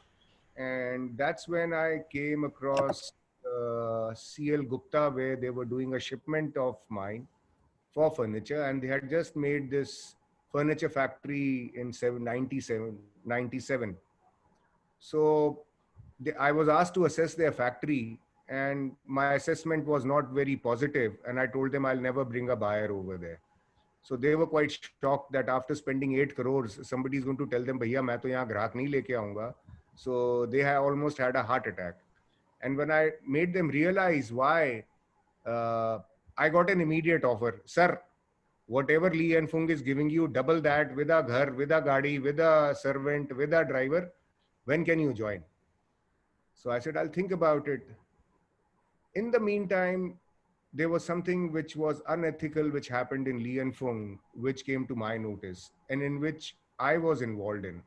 And that's when I came across CL Gupta, where they were doing a shipment of mine for furniture. And they had just made this furniture factory in 97. So I was asked to assess their factory, and my assessment was not very positive. And I told them I'll never bring a buyer over there. So they were quite shocked that after spending 8 crores, somebody is going to tell them, "Bhaiya, main to yahan grahak nahi leke aunga." So they almost had a heart attack. And when I made them realize why, I got an immediate offer. Sir, whatever Li and Fung is giving you, double that with a ghar, with a gadi, with a servant, with a driver. When can you join? So I said, I'll think about it. In the meantime, there was something which was unethical, which happened in Li and Fung, which came to my notice and in which I was involved in.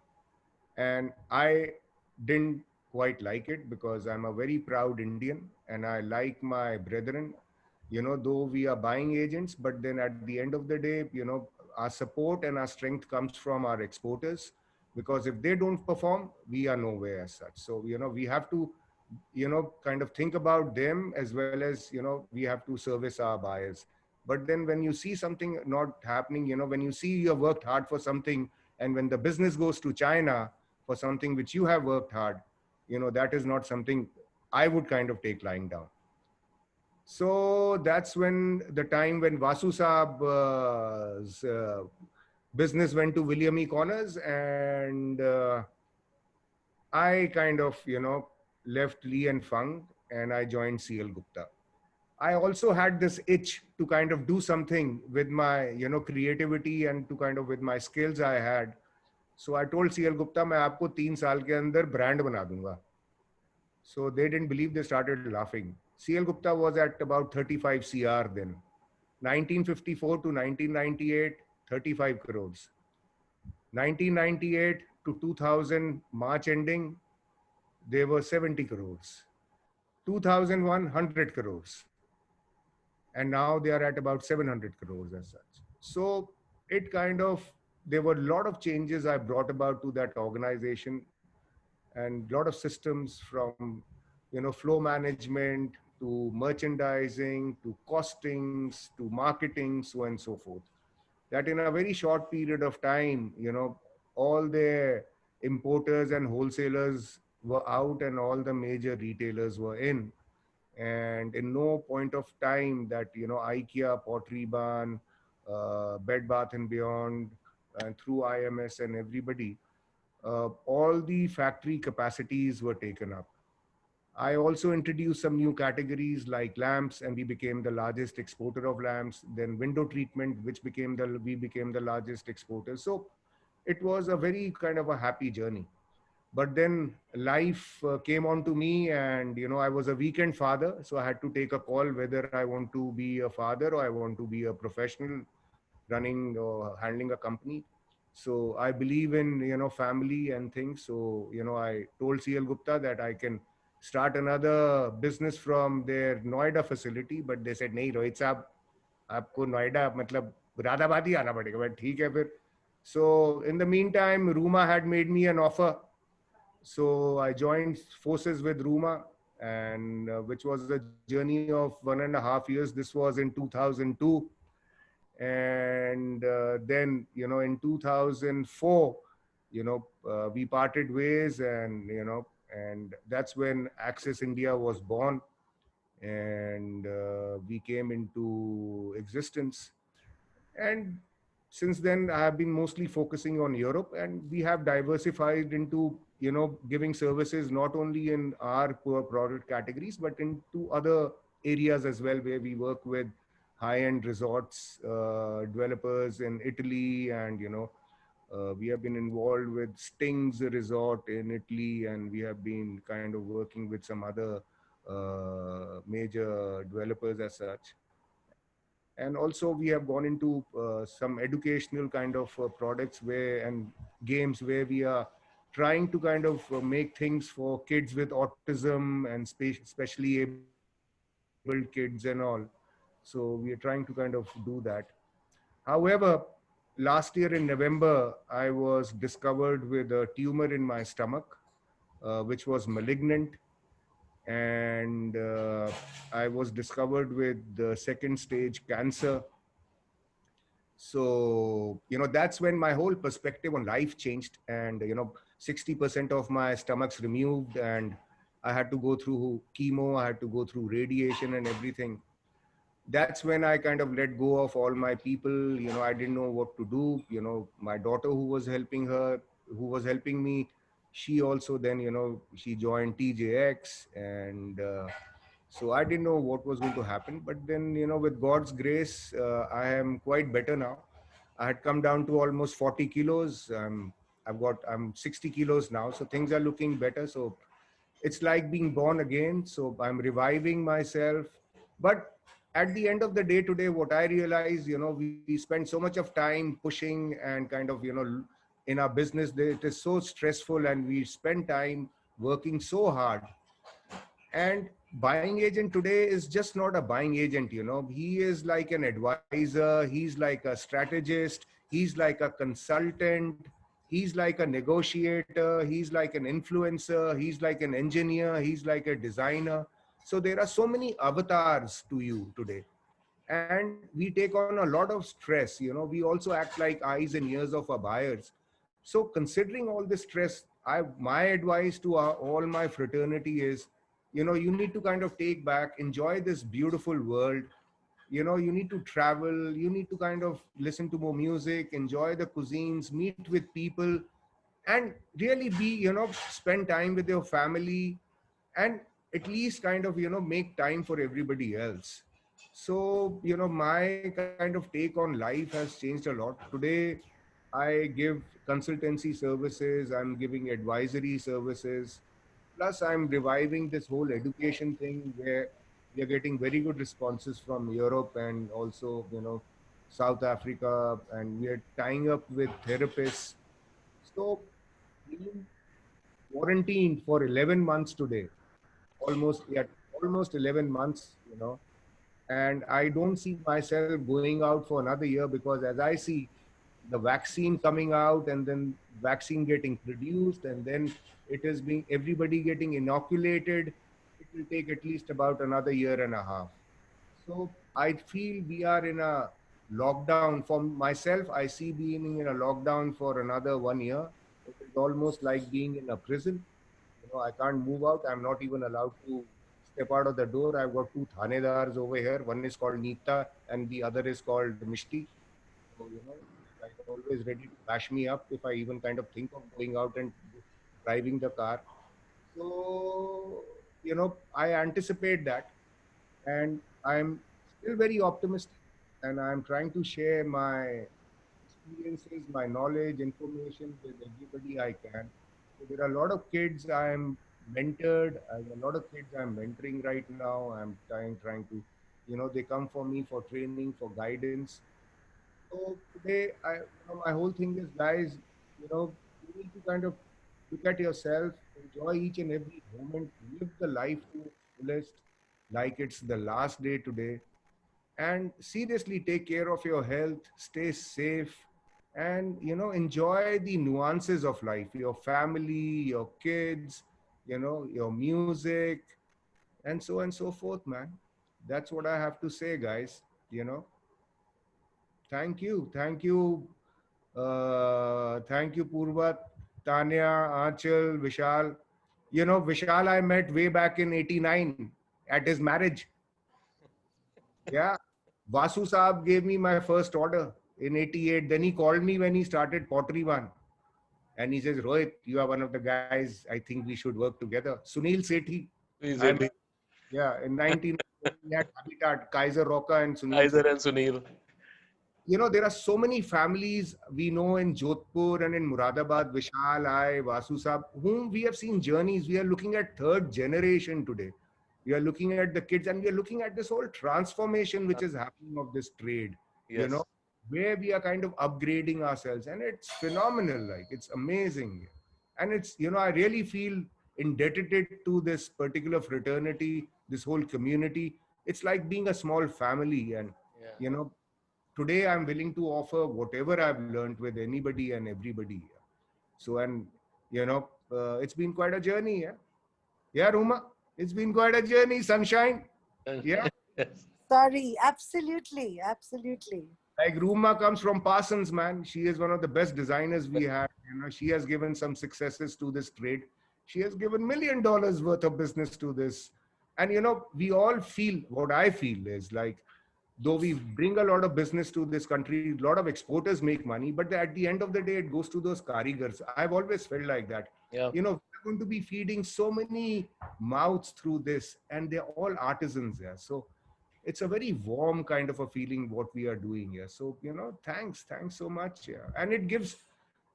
And I didn't quite like it because I'm a very proud Indian and I like my brethren, though we are buying agents, but then at the end of the day, our support and our strength comes from our exporters, because if they don't perform, we are nowhere as such. So, we have to, kind of think about them as well as, we have to service our buyers. But then when you see something not happening, when you see you have worked hard for something, and when the business goes to China for something which you have worked hard, that is not something I would kind of take lying down. So that's when the time when Vasu Saab's business went to William E. Connors, and I kind of, left Li and Fung and I joined CL Gupta. I also had this itch to kind of do something with my, creativity and to kind of with my skills I had. So I told CL Gupta, मैं आपको 3 साल के अंदर brand बना दूंगा. So they didn't believe, they started laughing. CL Gupta was at about 35 CR then. 1954 to 1998, 35 crores. 1998 to 2000 March ending, they were 70 crores. 2001, 100 crores. And now they are at about 700 crores as such. So it kind of, there were a lot of changes I brought about to that organization, and a lot of systems from, flow management to merchandising, to costings, to marketing, so on and so forth. That in a very short period of time, all the importers and wholesalers were out and all the major retailers were in. And in no point of time that, you know, IKEA, Pottery Barn, Bed Bath and Beyond, and through IMS and everybody, all the factory capacities were taken up. I also introduced some new categories like lamps, and we became the largest exporter of lamps. Then window treatment, which became we became the largest exporter. So it was a very kind of a happy journey. But then life came on to me, and you know, I was a weekend father, so I had to take a call whether I want to be a father or I want to be a professional running or handling a company. So I believe in, you know, family and things. So, you know, I told CL Gupta that I can start another business from their Noida facility, but they said, "नहीं रोहित साहब, आपको नोएडा मतलब मुरादाबाद ही आना पड़ेगा." But ठीक है फिर. So in the meantime, Ruma had made me an offer. So I joined forces with Ruma, and which was a journey of 1.5 years. This was in 2002. And then, you know, in 2004, you know, we parted ways, and you know, and that's when Access India was born, and we came into existence. And since then, I have been mostly focusing on Europe, and we have diversified into, you know, giving services not only in our core product categories, but into other areas as well, where we work with high-end resorts, developers in Italy, and you know, we have been involved with Sting's resort in Italy, and we have been kind of working with some other major developers as such. And also we have gone into some educational kind of products where and games where we are trying to kind of make things for kids with autism and specially able kids and all. So we are trying to kind of do that. However, last year in November, I was discovered with a tumor in my stomach, which was malignant. And I was discovered with the second stage cancer. So, you know, that's when my whole perspective on life changed. And, you know, 60% of my stomach's removed, and I had to go through chemo, I had to go through radiation and everything. That's when I kind of let go of all my people. You know, I didn't know what to do. You know, my daughter who was helping me, she also then, you know, she joined TJX. And so I didn't know what was going to happen. But then, you know, with God's grace, I am quite better now. I had come down to almost 40 kilos. I'm 60 kilos now. So things are looking better. So it's like being born again. So I'm reviving myself. But at the end of the day today, what I realize, you know, we spend so much of time pushing and kind of, you know, in our business, it is so stressful, and we spend time working so hard. And buying agent today is just not a buying agent, you know. He is like an advisor, he's like a strategist, he's like a consultant, he's like a negotiator, he's like an influencer, he's like an engineer, he's like a designer. So there are so many avatars to you today. And we take on a lot of stress, you know. We also act like eyes and ears of our buyers. So considering all this stress, my advice to all my fraternity is, you know, you need to kind of take back, enjoy this beautiful world. You know, you need to travel, you need to kind of listen to more music, enjoy the cuisines, meet with people, and really be, you know, spend time with your family, and at least kind of, you know, make time for everybody else. So, you know, my kind of take on life has changed a lot. Today, I give consultancy services, I'm giving advisory services. Plus, I'm reviving this whole education thing where we are getting very good responses from Europe and also, you know, South Africa, and we are tying up with therapists. So, being quarantined for 11 months today, almost, yeah, almost 11 months, you know, and I don't see myself going out for another year, because as I see the vaccine coming out, and then vaccine getting produced, and then it is being everybody getting inoculated, it will take at least about another year and a half. So I feel we are in a lockdown. For myself, I see being in a lockdown for another 1 year. It is almost like being in a prison. You know, I can't move out. I'm not even allowed to step out of the door, I've got two Thanedars over here. One is called Neeta and the other is called Mishti. So, like always ready to bash me up if I even kind of think of going out and driving the car. So, I anticipate that, and I'm still very optimistic, and I'm trying to share my experiences, my knowledge, information with everybody I can. So there are a lot of kids I'm mentored. I have a lot of kids I'm mentoring right now. I'm trying to, they come for me for training, for guidance. So today, my whole thing is, guys, you need to kind of look at yourself, enjoy each and every moment, live the life to its fullest, like it's the last day today, and seriously take care of your health, stay safe, and enjoy the nuances of life, your family, your kids, your music, and so forth, man. That's what I have to say, guys. you know thank you, Purvat, Tanya, Achal, Vishal. Vishal I met way back in 89 at his marriage. Yeah. Vasu Saab gave me my first order in 88. Then he called me when he started Pottery One. And he says, Rohit, you are one of the guys. I think we should work together. Sunil Sethi. I met, yeah, in 19 we had Habitat, Kaiser Roca and Sunil Kaiser Sethi. and Sunil. There are so many families we know in Jodhpur and in Muradabad, Vishal, I, Vasu Saab, whom we have seen journeys. We are looking at third generation today. We are looking at the kids and we are looking at this whole transformation which is happening of this trade, Yes. where we are kind of upgrading ourselves, and it's phenomenal. Like, it's amazing. And it's, I really feel indebted to this particular fraternity, this whole community. It's like being a small family. And, Yeah. today I'm willing to offer whatever I've learned with anybody and everybody. So, and, it's been quite a journey. Yeah, Ruma, it's been quite a journey, sunshine. Yeah. Yes. Sorry, absolutely, absolutely. Like, Ruma comes from Parsons, man. She is one of the best designers we have. She has given some successes to this trade. She has given $1 million worth of business to this. And, we all feel, what I feel is like, though we bring a lot of business to this country, a lot of exporters make money, but at the end of the day, it goes to those karigars. I've always felt like that. Yeah. We're going to be feeding so many mouths through this, and they're all artisans. Yeah. So it's a very warm kind of a feeling what we are doing here. So, thanks so much. Yeah. And it gives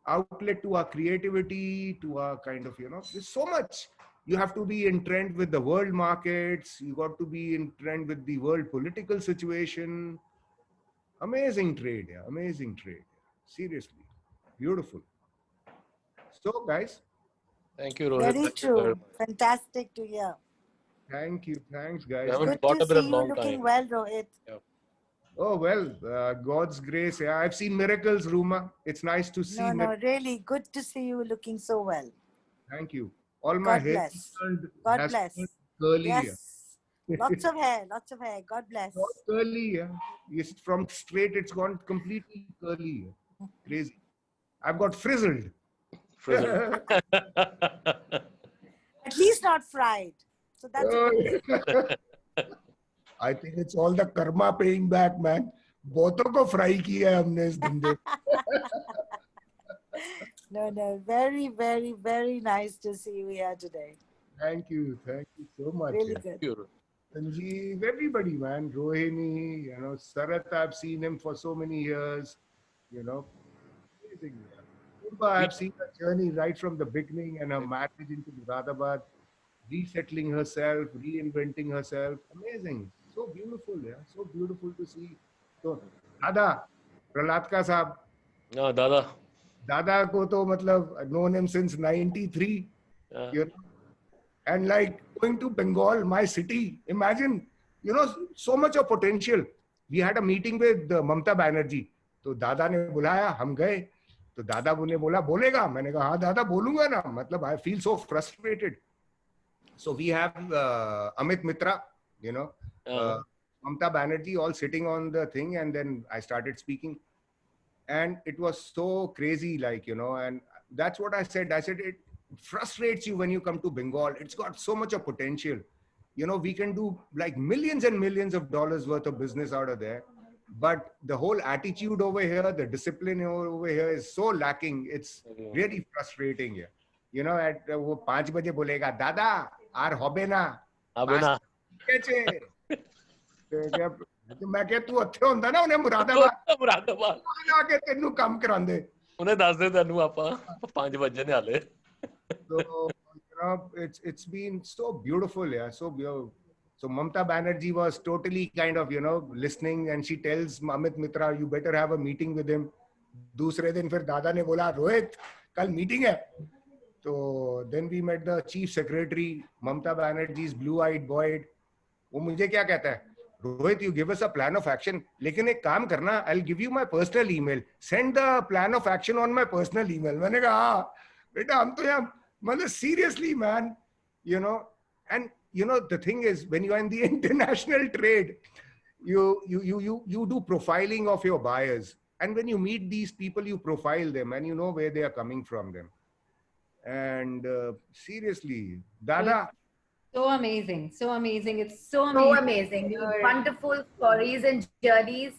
outlet to our creativity, to our kind of, there's so much. You have to be in trend with the world markets. You got to be in trend with the world political situation. Amazing trade. Yeah. Amazing trade. Seriously. Beautiful. So, guys. Thank you, Rohit. Very Thank you true. very much. Fantastic to hear. Thank you. Thanks, guys. We haven't Good caught to up in a see you long looking time. well, Rohit. Yeah. Oh, well, God's grace. Yeah, I've seen miracles, Ruma. It's nice to see. No, really good to see you looking so well. Thank you. All my God hair bless. turned, God has bless. turned curly. Yes. Lots of hair, lots of hair. God bless. Not curly. Yeah. It's from straight, it's gone completely curly. Yeah. Crazy. I've got frizzled. Frizzled. At least not fried. So that's a good thing. I think it's all the karma paying back, man. बहुतों को fry किया है हमने इस धंधे. No, very, very, very nice to see you here today. Thank you so much. Really Yeah. good. Sanjeev, everybody, man. Rohini, Sarat, I've seen him for so many years. Amazing. Yeah. Purva, I've seen her journey right from the beginning and her marriage into Muradabad, resettling herself, reinventing herself. Amazing. So beautiful, yeah. So beautiful to see. So, Dada, Pralatka Saab. No, Dada. Dada ko to matlab, I've known him since 93. Yeah. And like going to Bengal, my city, imagine, so much of potential. We had a meeting with Mamta Banerjee. तो दादा ने बुलाया, हम गए. तो दादा ने बोला, बोलेगा? मैंने कहा, हाँ दादा बोलूंगा ना. मतलब I feel so frustrated. So we have Amit Mitra, Mamta Banerjee all sitting on the thing, and then I started speaking. And it was so crazy, like, and that's what I said. I said, it frustrates you when you come to Bengal. It's got so much of potential. we can do like millions and millions of dollars worth of business out of there. But the whole attitude over here, the discipline over here is so lacking. It's really frustrating here. At वो 5 बजे बोलेगा दादा are होबे ना अबे ना तो मैं क्या तू अच्छे होंदा ना उन्हें मुरादाबाद आके तेनू काम करांदे उन्हें दस दे तेनू आपा 5 बजे ने आले. So it's been so beautiful, yeah, so beautiful. So Mamta Banerjee was totally kind of listening, and she tells Amit Mitra, you better have a meeting with him. दूसरे दिन फिर दादा ने बोला रोहित कल मीटिंग है. So then we met the chief secretary, Mamta Banerjee's blue-eyed boy. वो मुझे क्या कहता है, Rohit, you give us a plan of action. लेकिन एक काम करना, I'll give you my personal email. Send the plan of action on my personal email. मैंने कहा हाँ बेटा हम तो यहाँ मतलब seriously man, and the thing is when you are in the international trade, you do profiling of your buyers, and when you meet these people you profile them and you know where they are coming from them. And seriously, Dada. So amazing. So amazing. It's so amazing. So amazing. Wonderful stories and journeys.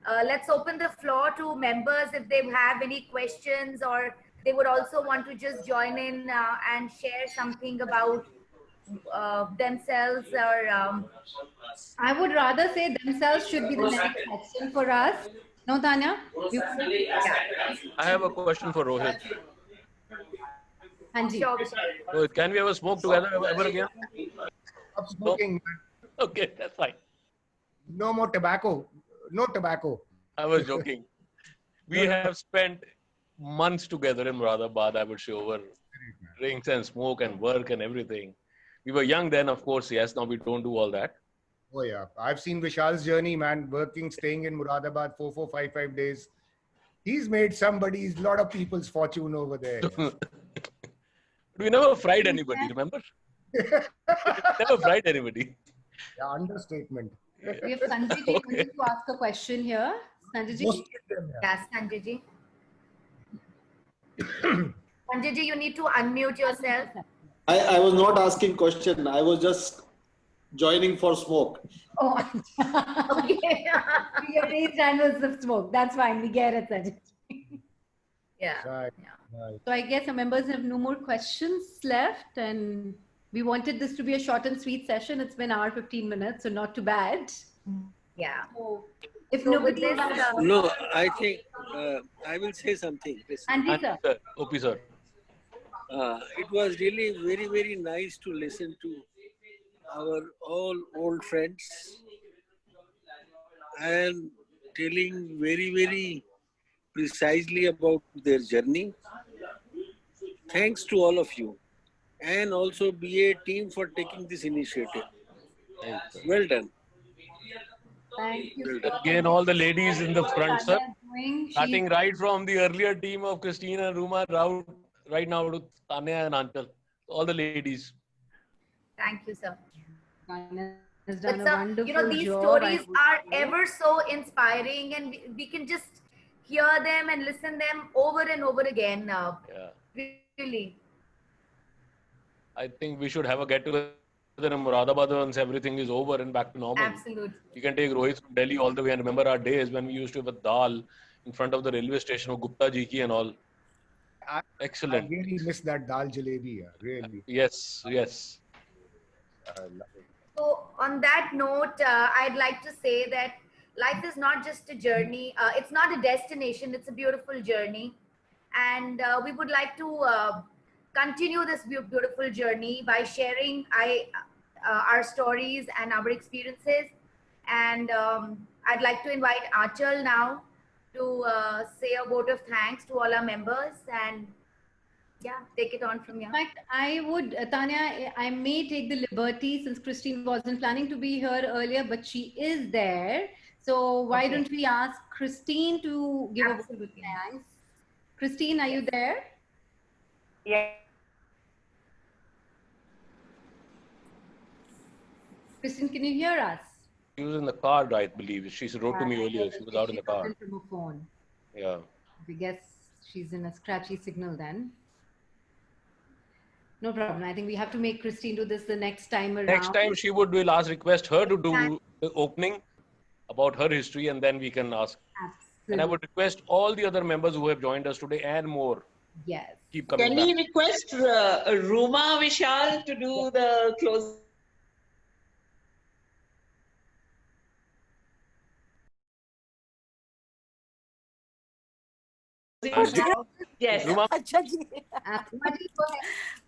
Let's open the floor to members if they have any questions or they would also want to just join in and share something about themselves or... I would rather say themselves should be the next section for us. No, Tanya? I have a question for Rohit. Sure. Rohit, can we ever smoke together ever again? Stop smoking. No? Okay, that's fine. No more tobacco. No tobacco. I was joking. We have spent months together in Moradabad, I would say, over drinks and smoke and work and everything. We were young then, of course, yes. Now we don't do all that. Oh, yeah. I've seen Vishal's journey, man. Working, staying in Moradabad 5 days. He's made somebody's, lot of people's fortune over there. We never fried anybody, remember? Never fried anybody. Yeah, understatement. We have Sanjay ji wanting to ask a question here. Sanjay ji? Yes, Sanjay ji. Sanjay ji, you need to unmute yourself. I was not asking question. I was just joining for smoke. Oh, Okay. your raised hand was the smoke. That's fine. We get it, Sanjay ji. Yeah. Right. So I guess the members have no more questions left, and we wanted this to be a short and sweet session. It's been an hour 15 minutes, so not too bad. Yeah. So if So nobody with this, has, No, I think I will say something. Andy sir. OP sir. It was really very, very nice to listen to our all old friends and telling very, very precisely about their journey. Thanks to all of you, and also BA team for taking this initiative. Well done. Thank you. Again, all the ladies in the front, sir. Doing, Starting right from the earlier team of Christine and Ruma, right now to Tanya and Anchal. All the ladies. Thank you, sir. has done a wonderful these job. stories are ever so inspiring, and we can just hear them and listen them over and over again. Really. I think we should have a get together in Moradabad once everything is over and back to normal. Absolutely. You can take Rohit from Delhi all the way and remember our days when we used to have a dal in front of the railway station of Gupta ji ki and all. Excellent. I really miss that dal jalebi. Really. Yes, yes. I love it. So on that note, I'd like to say that life is not just a journey. It's not a destination. It's a beautiful journey. And we would like to continue this beautiful journey by sharing our stories and our experiences. And I'd like to invite Achal now to say a vote of thanks to all our members, and yeah, take it on from here. In fact, I would, Tanya, I may take the liberty, since Christine wasn't planning to be here earlier, but she is there. So why don't we ask Christine to give a vote of thanks? Christine, are you there? Yeah. Christine, can you hear us? She was in the car, I believe. She wrote to me earlier. She was out in the car. From her phone. Yeah. I guess she's in a scratchy signal then. No problem. I think we have to make Christine do this the next time around. Next time she would, we'll request her to do the opening about her history, and then we can ask. Absolutely. And I would request all the other members who have joined us today and more. Yes. Keep coming Can back. we request Ruma Vishal to do the closing? Yes. Well,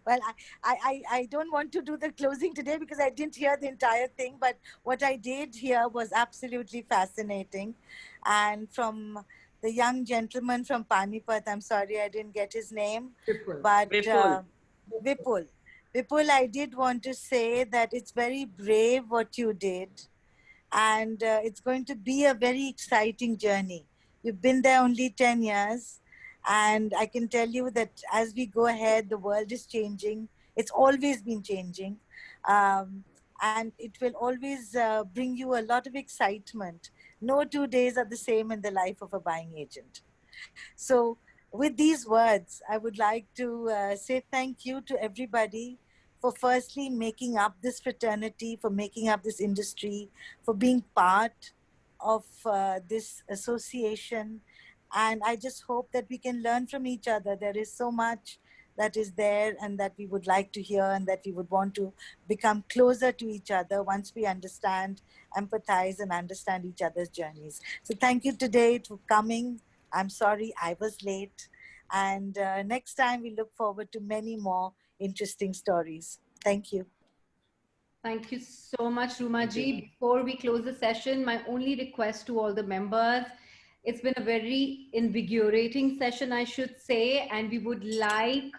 Well, I don't want to do the closing today because I didn't hear the entire thing, but what I did hear was absolutely fascinating. And from the young gentleman from Panipat, I'm sorry I didn't get his name, but Vipul. Vipul, I did want to say that it's very brave what you did, and it's going to be a very exciting journey. You've been there only 10 years. And I can tell you that as we go ahead, the world is changing. It's always been changing. And it will always bring you a lot of excitement. No 2 days are the same in the life of a buying agent. So with these words, I would like to say thank you to everybody for firstly making up this fraternity, for making up this industry, for being part of this association. And I just hope that we can learn from each other. There is so much that is there and that we would like to hear and that we would want to become closer to each other once we understand, empathize, and understand each other's journeys. So thank you today for coming. I'm sorry I was late. And next time we look forward to many more interesting stories. Thank you. Thank you so much, Ruma ji. Before we close the session, my only request to all the members, it's been a very invigorating session, I should say, and we would like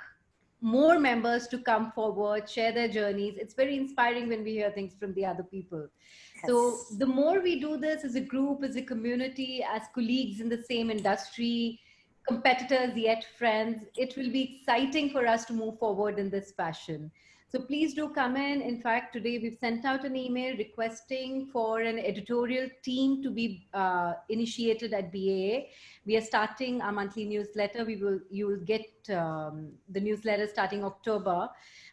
more members to come forward, share their journeys. It's very inspiring when we hear things from the other people. Yes. So the more we do this as a group, as a community, as colleagues in the same industry, competitors yet friends, it will be exciting for us to move forward in this fashion. So please do come in. In fact, today we've sent out an email requesting for an editorial team to be initiated at BAA. We are starting our monthly newsletter. You will get the newsletter starting October,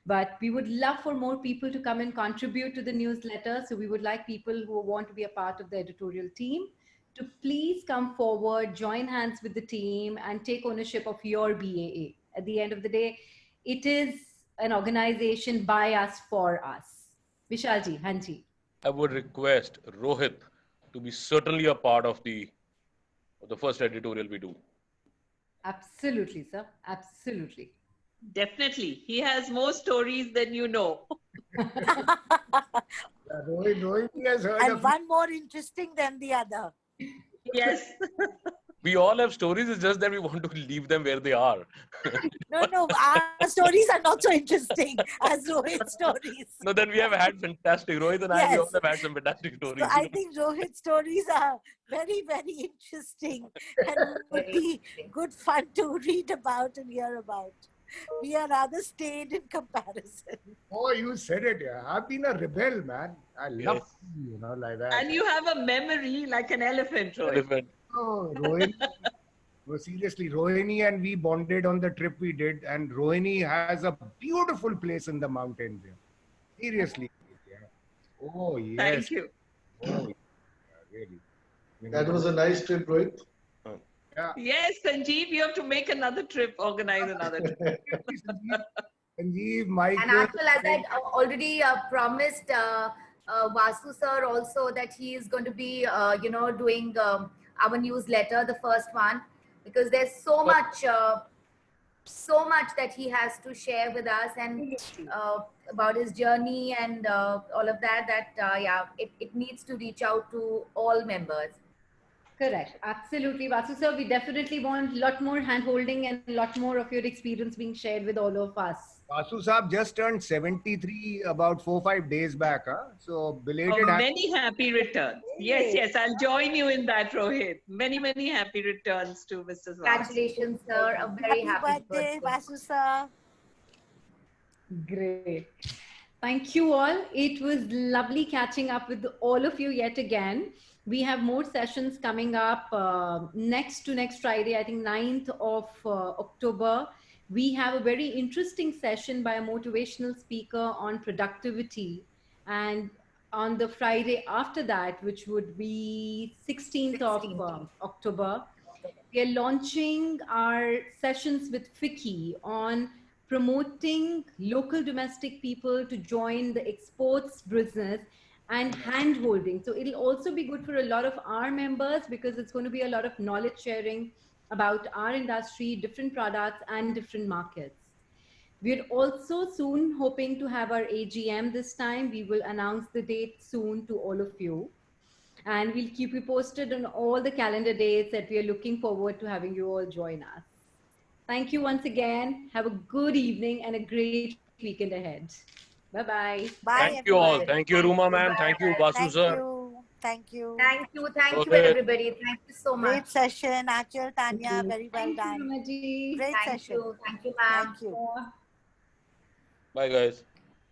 but we would love for more people to come and contribute to the newsletter. So we would like people who want to be a part of the editorial team to please come forward, join hands with the team and take ownership of your BAA. At the end of the day, it is an organization by us for us. Vishalji, Hanji. I would request Rohit to be certainly a part of the first editorial we do. Absolutely, sir. Absolutely. Definitely. He has more stories than you know. Rohit has heard and of one more interesting than the other. Yes. We all have stories. It's just that we want to leave them where they are. No, our stories are not so interesting as Rohit's stories. No, then we have had fantastic. Rohit and I, we also have had some fantastic stories. So I think Rohit's stories are very, very interesting and would be good fun to read about and hear about. We are rather staid in comparison. Oh, you said it. Yeah. I've been a rebel, man. I love, like that. And you have a memory like an elephant, Rohit. Elephant. Oh, Rohini. No, seriously, Rohini and we bonded on the trip we did, and Rohini has a beautiful place in the mountains. Yeah. Seriously. Yeah. Oh, yes. Thank you. Oh, yeah, really. That was a nice trip, Rohit. Yeah. Yes, Sanjeev, you have to make another trip, organize another trip. Sanjeev, Michael. And actually, as I already promised Vasu sir also that he is going to be, doing our newsletter, the first one, because there's so much that he has to share with us and about his journey and all of that, it needs to reach out to all members. Correct. Absolutely. Vasu sir, we definitely want a lot more hand-holding and a lot more of your experience being shared with all of us. Vasu Saab just turned 73 about 4-5 days back. Huh? So belated. Many happy returns. Yes, I'll join you in that, Rohit. Many, many happy returns to Mr. Vasu. Congratulations, sir. A very happy birthday, Vasu sir. Great. Thank you all. It was lovely catching up with all of you yet again. We have more sessions coming up next Friday, I think 9th of October. we have a very interesting session by a motivational speaker on productivity. And on the Friday after that, which would be 16th of October, we are launching our sessions with FICCI on promoting local domestic people to join the exports business and hand-holding. So it'll also be good for a lot of our members because it's going to be a lot of knowledge sharing about our industry, different products and different markets. We're also soon hoping to have our AGM this time. We will announce the date soon to all of you. And we'll keep you posted on all the calendar dates that we are looking forward to having you all join us. Thank you once again. Have a good evening and a great weekend ahead. Bye-bye. Bye, Thank you all. Thank you, Ruma ma'am. Thank you, Vasu Thank sir. you. Thank you. Thank you. Thank you, Rohit. everybody. Thank you so much. Great session. Achal, Tanya, very well Thank done. you, Rumaji. Great Thank session. you. Thank you, ma'am. Thank you. Bye, guys.